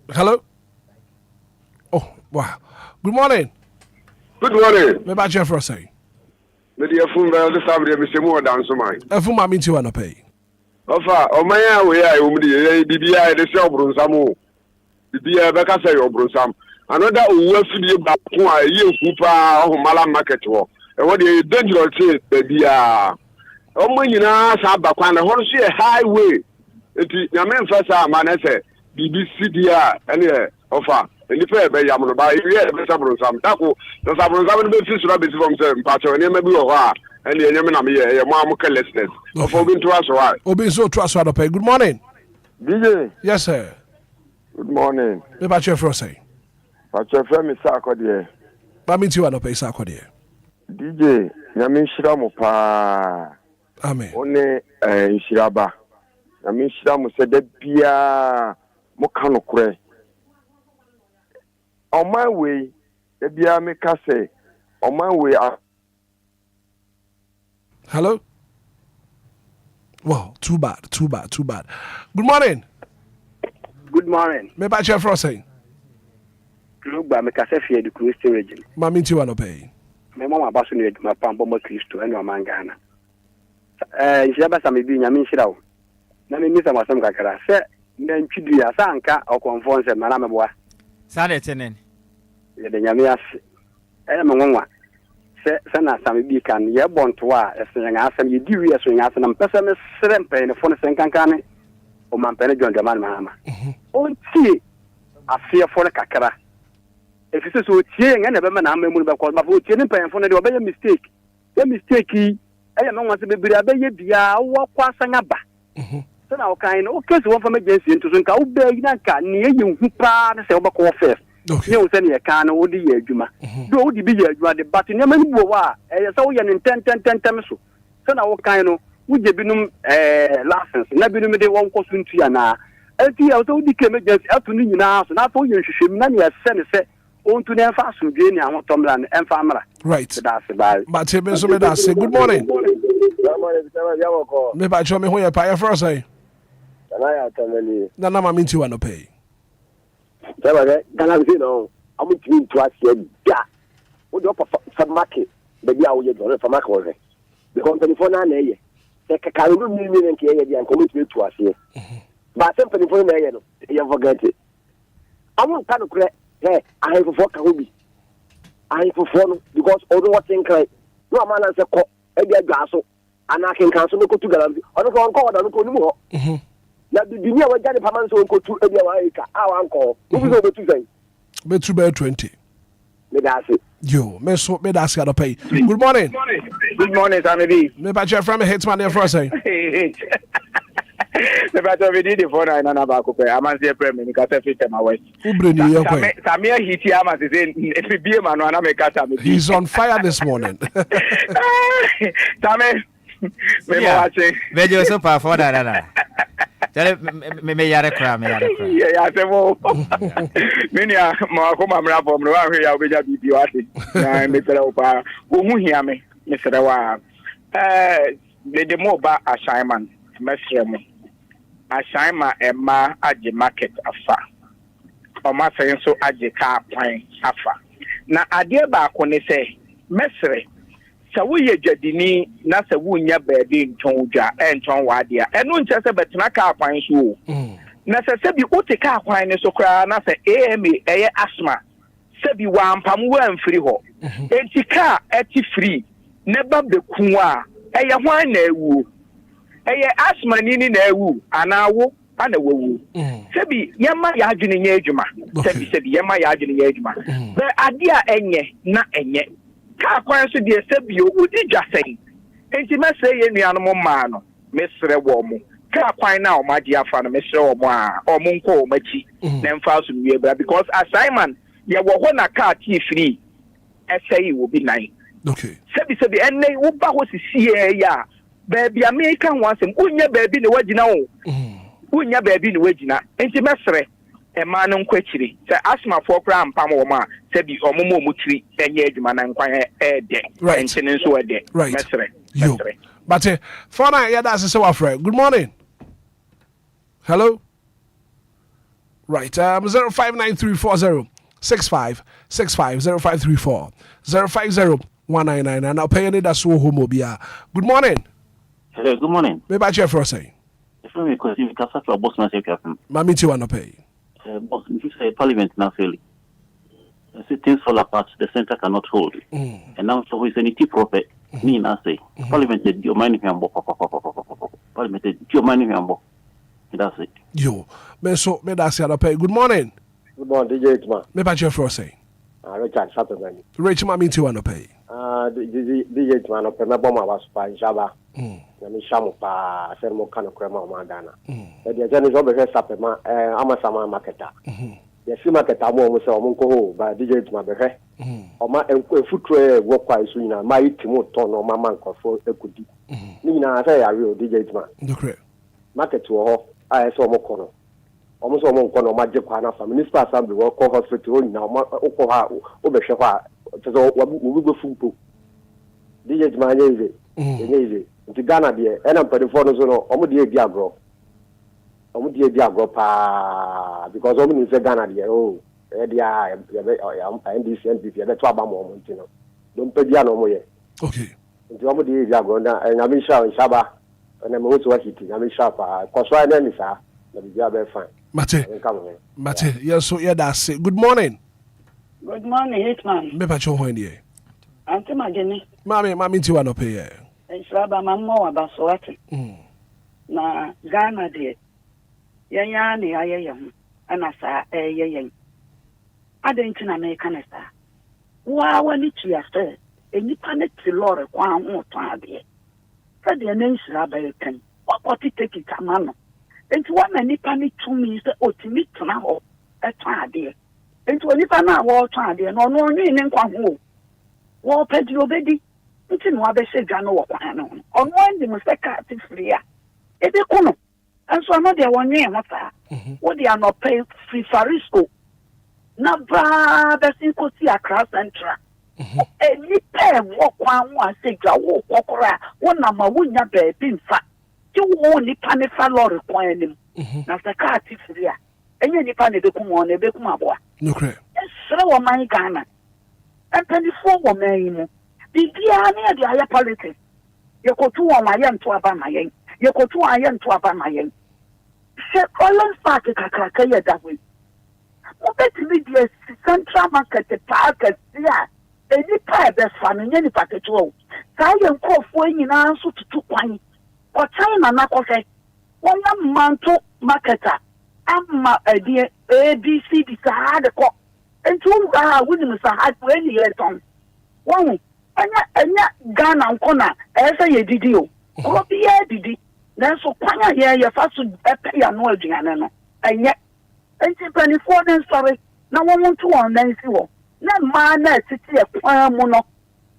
Hello. Oh wow. Good morning. Good morning. Me ba check for us. Mede afun ba de sabre me semu odanso man. Afun ma minti wa no pay. Ofa o man ya we ya wo de bibia de se obrunsam o. Bibia be ka se obrunsam. Anoda owu afidie ba ko a ye hu pa o mala market wo. E wo de dangerous thing bibia. O mo nyina sa ba kwan na ho so ye highway. Enti nyame mfa sa ma na se BBC dia ene ofa nipa ebe yam no ba ye be sabro sam tako no sabro sam no be fi sura be si from say mpa che ne ma bi wo ha ene enyem na me ye mo am carelessness of obi to aso wa obi so to aso do pay. Good morning. DJ. Yes sir. Good morning. Me ba che for say. Ba che for me sa akode. Ba minti wa no pay sa akode. DJ nyame nhira mo pa. Amen. One nhira ba. Nyame nhira mo se da bia mo ka no kure. On my way, the Biamika say, on my way. Hello? Wow, too bad. Good morning. Good morning. Me ba che for say. Lumba me ka se fie de Christo region. Ma minti wa no pay. Me mama ba so ne adwuma pa mbɔ Christo ene o mangana. Nhia ba sa me bi nyame nhira wo. Na me misa masam kakra se na ntwidu ya sa anka okonfo nse mana meboa. Sade tenen. Ye de nyame ase. Me nwanwa. Se na sam bi kan ye bonto a esen nga asam ye diwi eso nga asam na pese me srempe ne fo ne senkankane o mampene John Jaman Mahama. Ontie afie fo ne kakra. Efise so tie nga na be na amemu be ko ba fo tie ne pen fo ne de obeye mistake. E mistake yi e me nwanse bebiri abeye bia wo kwasa nga ba. Se na o kan no o kesi won fa me agency nto so nka wo be yi na nka ne ye hu pa ne se wo be ko first. Okay. You send your can or the Juma. Do the big the but in Yaman Boa, so we an 10 so. So now kind of would you be license, never be the one costume to Yana. LT also became against afternoon now, so not for you should many as send it on to their fast with Jenny and Tomland and Farmer. Right. That's about but say good morning. Maybe I show me who you're paying for, say. Nana, I mean to want to pay. Ghana no I'm going to ask you what do for market baby I will get for market because telephone na ye se ka ka ru mi nke ye dia nko me to ask you but some telephone na ye no you forget it I won't can kure I have for ka obi I for no because all what think right no man say ko e dia dwa so ana ken kan so me ko tu Ghana ono ko onko da no ko ni mo na dunia wa jani paman so ko tu ebia wa ika awanko ubi so betu sai betu be 20 me da se Yo, me so me that's gotta pay. Good morning. Good morning, Sammy B. Me patch your friend Hitman there for us. Me patch we did the phone and about coupe. I'm an say prem me kasa fit my west. Who bring you here? Sammy hit am as say if be man no na me kasa me. He's on fire this morning. Sammy me watching. Me just so pa for that. Me yare kra. Yeah, say mo. Me nia ma ko mamra bom no wa hwe ya obeja bibi wate. Na me tell o pa. Wo hu hia me. Me sere wa. The mo ba assignment. Me sere mo. Assignment Emma age market afa. O ma say so age car plan afa. Na ade ba ko ne say me sere sa wo ye dwadini na sa wo nya baabi nton dwa enton wadia eno nche se betena ka kwan so na se bi o te ka kwan ne so kra na se ama eye asma se bi wa ampam wa amfiri ho enti ka eti free ne ba beku a eye hwan na ewu eye asma ni na ewu ana wo ana wewu se bi yema ya adwene nya adwuma se bi yema ya adwene nya adwuma be ade a enye na enye ka kwan so de sebio udi dwasɛn enti mɛsɛ ye nuanom maa no mesrɛ wɔ mo ka kwan na o magye afa no mesrɛ wɔ mo a o mo nkɔ o machi na mfa so wie bra because assignment ye wɔ hɔ na ka ti free ɛsɛi wo bi nan okay sebi enne wo ba hɔ sisie ya baabi america ho asɛm unya baabi ne wagina wo unya baabi ne wagina enti mesrɛ Emma no nkwachiri se asma for kra mpam wo ma se bi omomo mutiri enye adwuma na nkwan de entene nso de mesre but for now yeah that's so afraid. Good morning. Hello. Right 059340 6565 0534 050 and I'll pay Anidaso Wɔhɔ Obia. Good morning. Hello, good morning. Me ba che for say. If me question me kasa for boss man say captain. Mami ti wanna pay. Boss, if you say parliament now failing. I say things fall apart, the center cannot hold. And now so is any prophet. Me na say parliament did your money here parliament did your money here. That's it. Yo, me that's the pay. Good morning. Good morning, DJ Hitman. Me ba che for say. Richard Saturday. Rich mami ti wanna pay. DJ Hitman op me bom aba super jaba. Na mi shamu pa ser mo kan ko ma ma dana. E dia jani zo be sape ma amasama marketa. Ye fi marketa mo so mo ko ho ba DJ Hitman be he. O ma enko futuro e wo kwa isu nyina ma yitimo ton no ma man ko fo ekudi. Ni nyina say ya re DJ Hitman. Okay. Market wo ho a so mo ko no. Omo so mo ko no ma je kwa na fa municipal assembly wo ko hospital ni na o ma ko ha o be hwe kwa so wo go fumpo. DJ Hitman ye ye nti Ghana de ena mpadefo no so no omo de ebi agro pa because omo ni se Ghana de oh e dia NDC NPP e be to aba mo omo nti no don pe dia no omo ye okay nti omo de ebi agro na nyame sha nshaba na me wotu wakiti nyame sha pa koso na ni sa na bi dia be fine Mate yes so yeah that's it. Good morning. Good morning Hitman. Me pa cho ho ni e Auntie Mageni. Mami ti wanna pay e Nsraba mamma wa basowate. Na Ghana de yanya ne ayeyem ana sa eyeyem. Adenti na me kanesa. Wa wani tuafe enipa ne tilore kwa ho to ade. Sade ne nsraba yekan. Wakoti take it amano. Enti wa na nipa ne tumi se otimi tena ho eto ade. Enti onipa na wo to ade no no nwi ne nkwa ho. Wo pedi obedi nti no abɛhyɛ dwa no wɔ kwan no ɔno andi mu sɛ kaa te firi a ebe ko no nso ano deɛ wɔnwee ho saa wode anɔpɛ firi Farisco na braa bɛsi kɔsi Accra Central nipa ɛwɔ kwan ho a sɛ dwa wo kɔkɔrɔ a wonam a wonya baabi mfa gye wo nipa ne fa lɔre kwan anim na sɛ kaa te firi a ɛnyɛ nipa ne bɛkum wɔn na ɛbɛkum aboa ɛsrɛ wɔ man Ghana ɛmpanifoɔ wɔ man yi mu bibia ne de ayɛ politics yekotu won ayɛ nto aba na yɛn yekotu ayɛ nto aba na yɛn sɛ Collins Park kakaka yɛ dawe mo betimi de Central Market Park sia enipa ɛbɛfa no nyɛ nipa ketewa saa yɛ nkɔfoɔ nyinaa nso tutu kwan ɔtan na nakɔfɛ wɔn manto marketer amma ɛdeɛ ABC bi saa de kɔ nti wo wunim saa ha wo ni yɛ tɔn One, and Ghana and Kona, as a didio. Copy a didi. Then so Panya here, your first pay a no Gianano. And yet, and 24 then sorry. Now one to one then see what. No man, city a choir mono.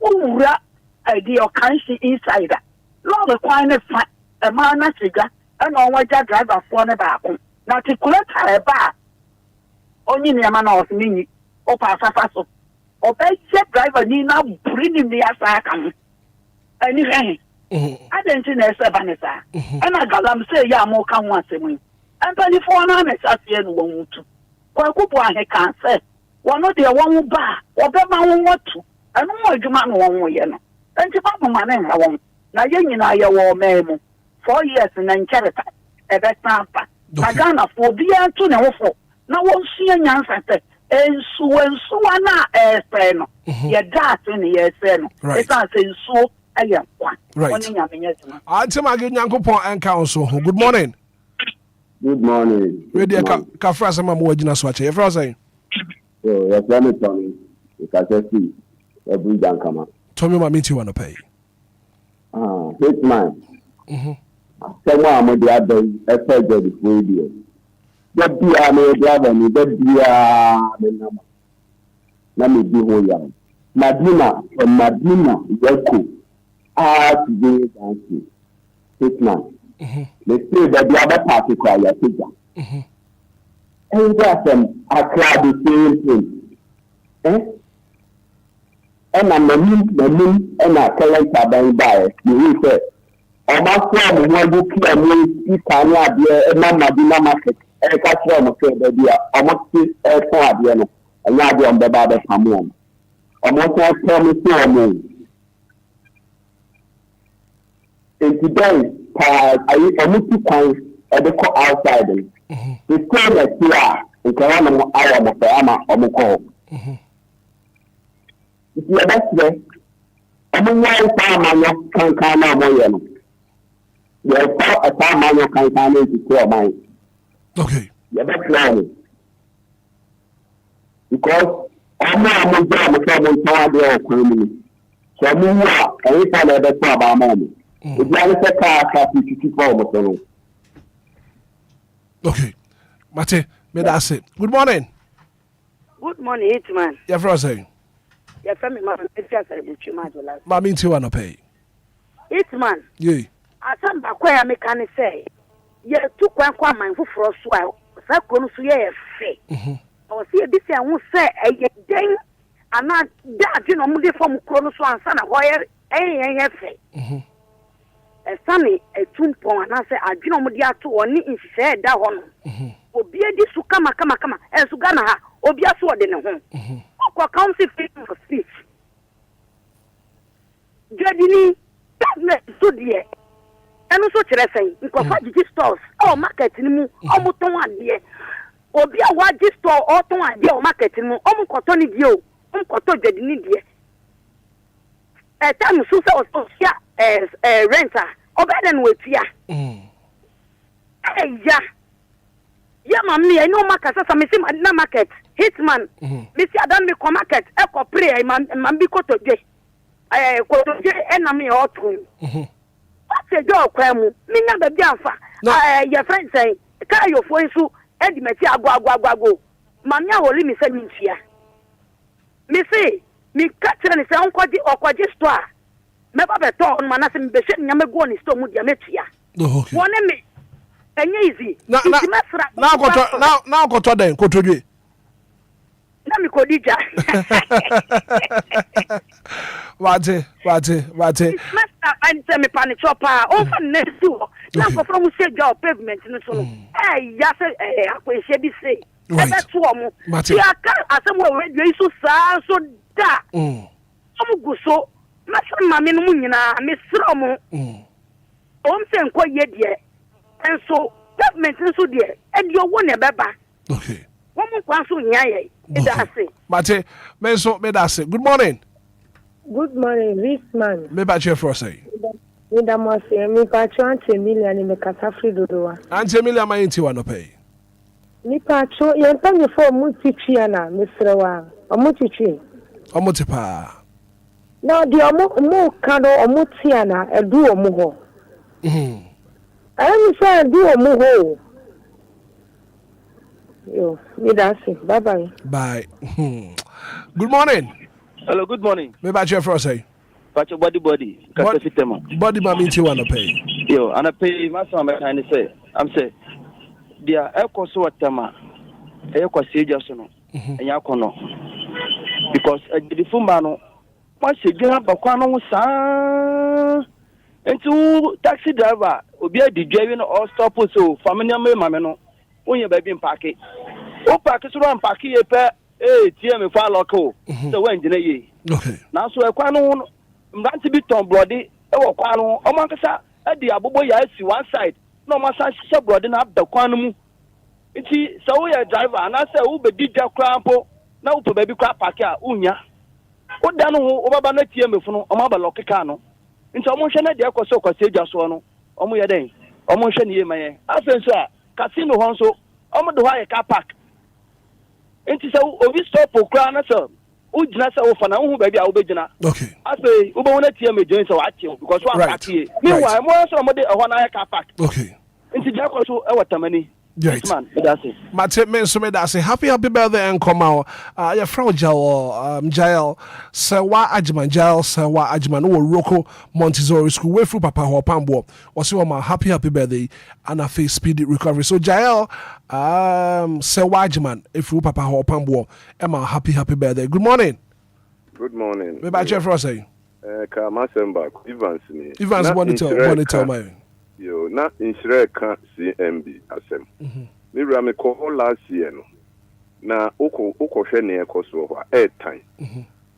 Ura idea of country insider. Lord, a quine a man, a figure, and all white driver for the back. Now to collect a bar. Only near man of mini, or Pasafaso. Or best driver need now bring him the Asakam. Anything. I didn't know Vanessa. And I got them say, yeah, more come once a week. And 24 hours at the end won't to. Quakupa, he can't say. One not the one bar, or the man want to. I know what you man won't yen. And to Papa man and I won't. Now, you know, your war memo. 4 years and then charity. A best pamper. I can't afford the answer no for. Now, won't see an answer. And so na friend. Your dad in the friend. It's not saying so. I am one. Right. Until I get Yankopon and Council. Good morning. Good morning. Ready a Kafrasa Mamma Swatch. If I say, so, yes, let me tell you. Because I see every young comer. Tommy, my meet you want to pay. Hitman. Someone with the other effect of the radio. That be a may driver me, that be the number. Let me be who you are. Madina from Madina, Yoko. To do dancing. Hitman. They say that the other party cry your figure. And that's I cry the same thing. And I'm the moon, and I tell them to buy it. You say, I'm not from one book and we can have a Madina market. And I catch them and say that I'm not for the and now be on the bad family. I'm not tell me so. And today, I need to find a bit outside. The same as you are, in Karama, I am a Fama or Moko. It's the best way. I'm a young farmer, can come out more. There's a farmer you can come into your mind. Okay. You're best learning. Because I'm not a job of someone to their community. So I mean, anytime I better about money. Okay. Mate, may that's it. Good morning. Good morning, Hitman. Yeah, for saying. Yeah, family, my Mammy, you want to pay. Hitman. Yeah. I some back me can say. Yeah, took one mine for a swell. Sakon, so yeah, say. Or see this I won't say a day. I'm not that, you know, from Chronos one son of wire. A sunny a tumpon, and I say, I do not want to or need said that one. Obia this to come, and Sugana, Obia sword in a home. Or council for speech. Jadini, that's so dear. And also, saying, because what did you stores? Oh, market in mu, almost one dear. Obia, what this store, or to one dear market in mu, almost cotton view, cotton jadini dear. A time Susa was here as a renter, or better than with ya. Hey, yeah. Yeah, mammy, I know market, as I miss him at the market. Hitman, Miss Adam, the market, echo pray, man, be caught today. I quote enemy or two. What's a dog, Cramu? Me never Bianfa. Your friend say, carry your phone so, Eddie Metia, go. Mamma will leave me send here. Missy. Me catcher and sound quite or quite just to never better on Manassas Beshan Yamagon is to Mudiametia. One me and easy. Now go to them, go to you. Nami Kodija. Wate. I'm semi panic chopper, open next door. Now from say job pavement in the saloon. Hey, yes, I should say. That's one. I can't somewhere you so da. Omu so masama me no nyina me sromo. Se nko ye de. Enso government nso de. E de owo ne beba. Okay. Womu kwa so nya ye. E da se. Mate, me so me da se. Good morning. Good morning, Hitman. Me ba che for say. Me da mo se me pa cho Auntie Emilia ni me kasa free dodowa. Auntie Emilia ma yinti wa no pay. Ni pa cho ye nta me for mu titwi na me srewa. Omu titwi. Omu tipa. Now the omo kano omo tiana edu omo ho. I say do omo ho. Yo, that's it. Bye bye. Bye. Good morning. Hello, good morning. Me ba chef say. Pacho body. Body ma mean you wanna pay. Yo, and I pay my son kind of say. I'm say dia eko so watama. Eko seja so no. Enya kono. Because the fumano once you get up no sa into taxi driver Obia the driving or stop so family mama no when you baby park it. O park so ran park e pe TM for local. So when ye. Okay. Now so e kwa no mranti bi ton bloody e wo kwa no o man kasa e di abobo ya si one side no ma sa hye bloody na abda kwa no mu. Iti so we driver na say wo be di dwa krampo na wo to baby kwa park a unya. O da no o baba na TM fu no o ma ba lokeka no. Nti o mo hwe na de ekoso kwase gya so no o mo ye den o mo hwe ne ye maye afen so a casino ho so o mo do ha ye car park. Nti so obi stop okra na so o gina sa wo fa na wo baby a wo be gina. Okay. Aso wo be wona TM join so achi because one park here. Meanwhile mo so mo de ho na ye car park. Okay. Nti ja ko so e watamani. Right. Man, that's it. Mate men so me that's it. Happy birthday and come out. Your friend Jael Sewa Ajman Jael Sewa Ajman no Roko Montessori School way through Papa ho Pambo. Was you my happy birthday and a face speedy recovery. So Jael Sewa Ajman if you Papa ho Pambo. Emma happy birthday. Good morning. Good morning. Me ba chef say. Ka masemba Evans ni. Evans monitor my. Yo, na inshire ka CMB asem. Mi me ko last year no. Na oko hwe ne ekoso ho airtime.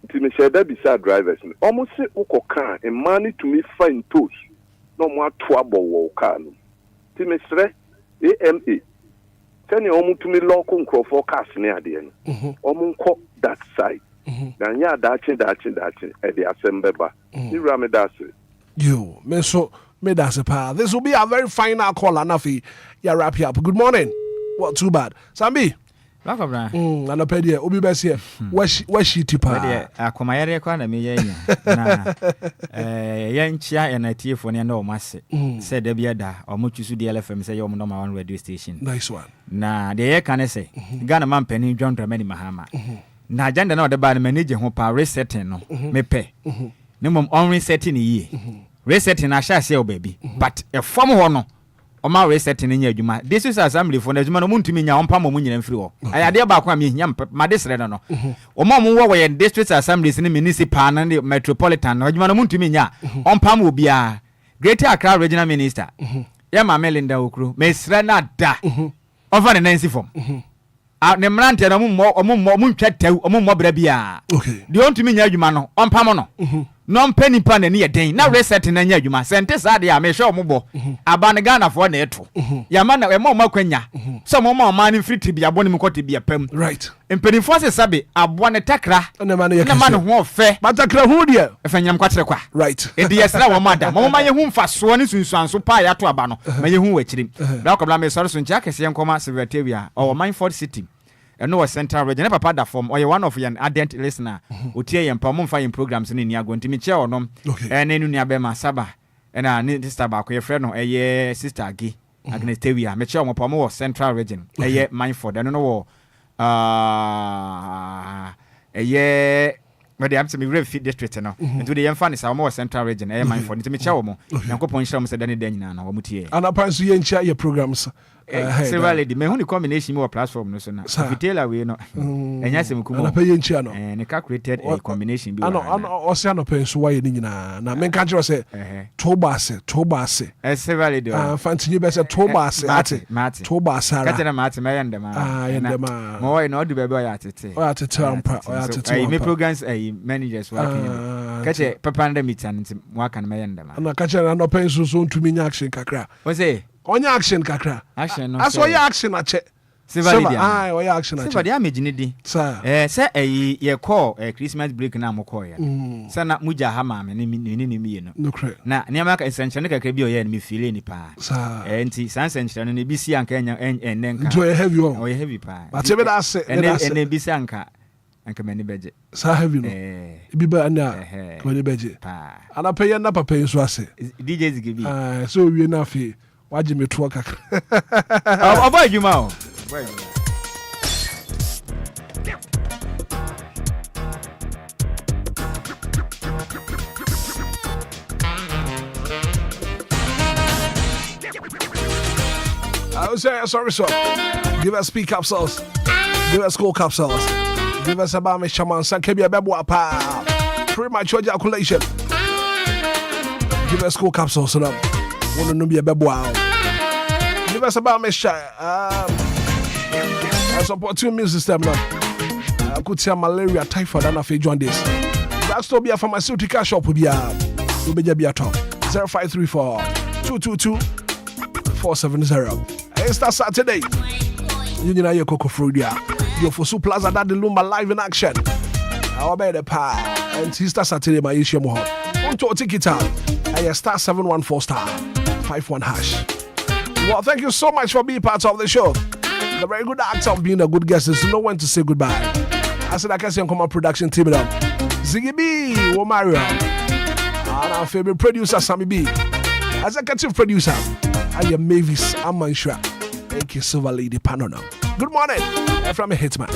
Nti me share that beside drivers no. Almost say oko kan e money to me find toes. No mo ato abowo car no. Nti me sre AMA. Tell omu to me local crofo cars ne ade no. Omu nko that side. Na nya dachi e de asembeba. Mi me that's it. You, me so that's a pa. This will be a very final call, Anafi. Yeah, wrap you up. Good morning. What too bad? Sambi. Welcome, bra. Anapedia. Obi best here. Where she tipa? Akomayere kwa na meye nya. Na yenchia enatie fo ne na o mase. Say da bia da o mo twisu DLFM say yo mo number 1 radio station. Nice one. Na de ye kan say Ghana man pani John Dramani Mahama. Na agenda na o de ba na manage ho pa resetting no. Me pe. Ne mom on resetting ye. Resetting na sha say o baby. But e form ho no o ma resetting nya adwuma. This is assembly for na adwuma no muntumi nya on pa mo nyina mfiri ho. Ayade ba ko am nya ma desre no. O ma mo wo ye district assemblies ni municipal na metropolitan na adwuma no muntumi nya on pa mo bia. Greater Accra regional minister. Ya ma Melinda Okru. Mesre na da. Over the Nancy form. Ne mrante na mo ntwa taw mo bra bia. Okay. De ontumi nya adwuma no on pa mo no. No penny pan na ne den na reset na nya adwuma sente sa de a me hwe ombo aban Ghana fo na eto ya ma na e ma makwanya so mo ma ne free tibia bone me kote bia pam right empenifo se sabe abo ne takra na ma ne ho fe matakra hu de efanyam kwatere kwa right e de yesra wo mada mo ma ye hu mfaso ne sunsuanso pa ya to aba no ma ye hu wachirim da ko bla me soro so ncha kese nkoma Silvertavia o Mindford City no was central region papa da form or one of your ardent listener otie yem pa mo fa yin programs ni ni agonti mi che onom ne nu nia be ma saba na ni sister ba ko ye frɛ no sister Agi Agnes Tewia me che o pa mo was central region Mindford no wo but they have to be very fit district no into the enfani sa mo central region Mindford nti me che o mo yankopon hira mo se dane dan nyina na wo mutie ana panso ye ncha ye programs several lady me hu ni combination mo platform no so na vitela we no enya se mkumo ana pay ncha no ne calculated a combination bi ana o se ana panso wa ye ni nyina na me kan kire se tobase several lady fantinyi be se tobase ate tobase ara katena mate me yendema yendema mo wa no do be ya tete ampa tete me programs managers working kache papa nda meeting nti waka na me yendema ana kache na no panso so ntumi nya action kakra o say onya action kakra action no aso ya action ache Siva o ya action ache Siva dia megine di say ye call Christmas break na mo call ya say na muja ha ma me ni mi no na niam ka essential kakra bi o ya ni feel ni pa enti essential no ne bi si anka enya ennenka do heavy on o heavy pa but be that say ene bi si anka anka mani beje sa heavy no bi ba na mani beje ana pay na papa yin so ase DJ Ziggy so wie na afi waje me to kakra aba adwuma o I was saying, sorry, sir. Give us speak capsules. Give us school capsules. Give us about me shaman san kebia bebo apa. Premature ejaculation. Give us school capsules so them. Wanna know be a bebo out. Give us about me I support two immune system now. I could say malaria, typhoid, and I feel join this. That's to be a pharmaceutical shop will be a top 0534 222 470. It's that Saturday. You know your Coco Frudia. Your Fosu Plaza that the Lumba live in action. Our better pa. And Sister Saturday, my issue more. Want to take it out. I star 714 star 51 hash. Well, thank you so much for being part of the show. The very good act of being a good guest is to know when to say goodbye. I said I can see on Common Production team it up. Ziggy B, Mario. And our favorite producer, Sammy B. Executive producer, I am Mavis Amanshra. Thank you, Silver Lady Panona. Good morning. I'm from Hitman.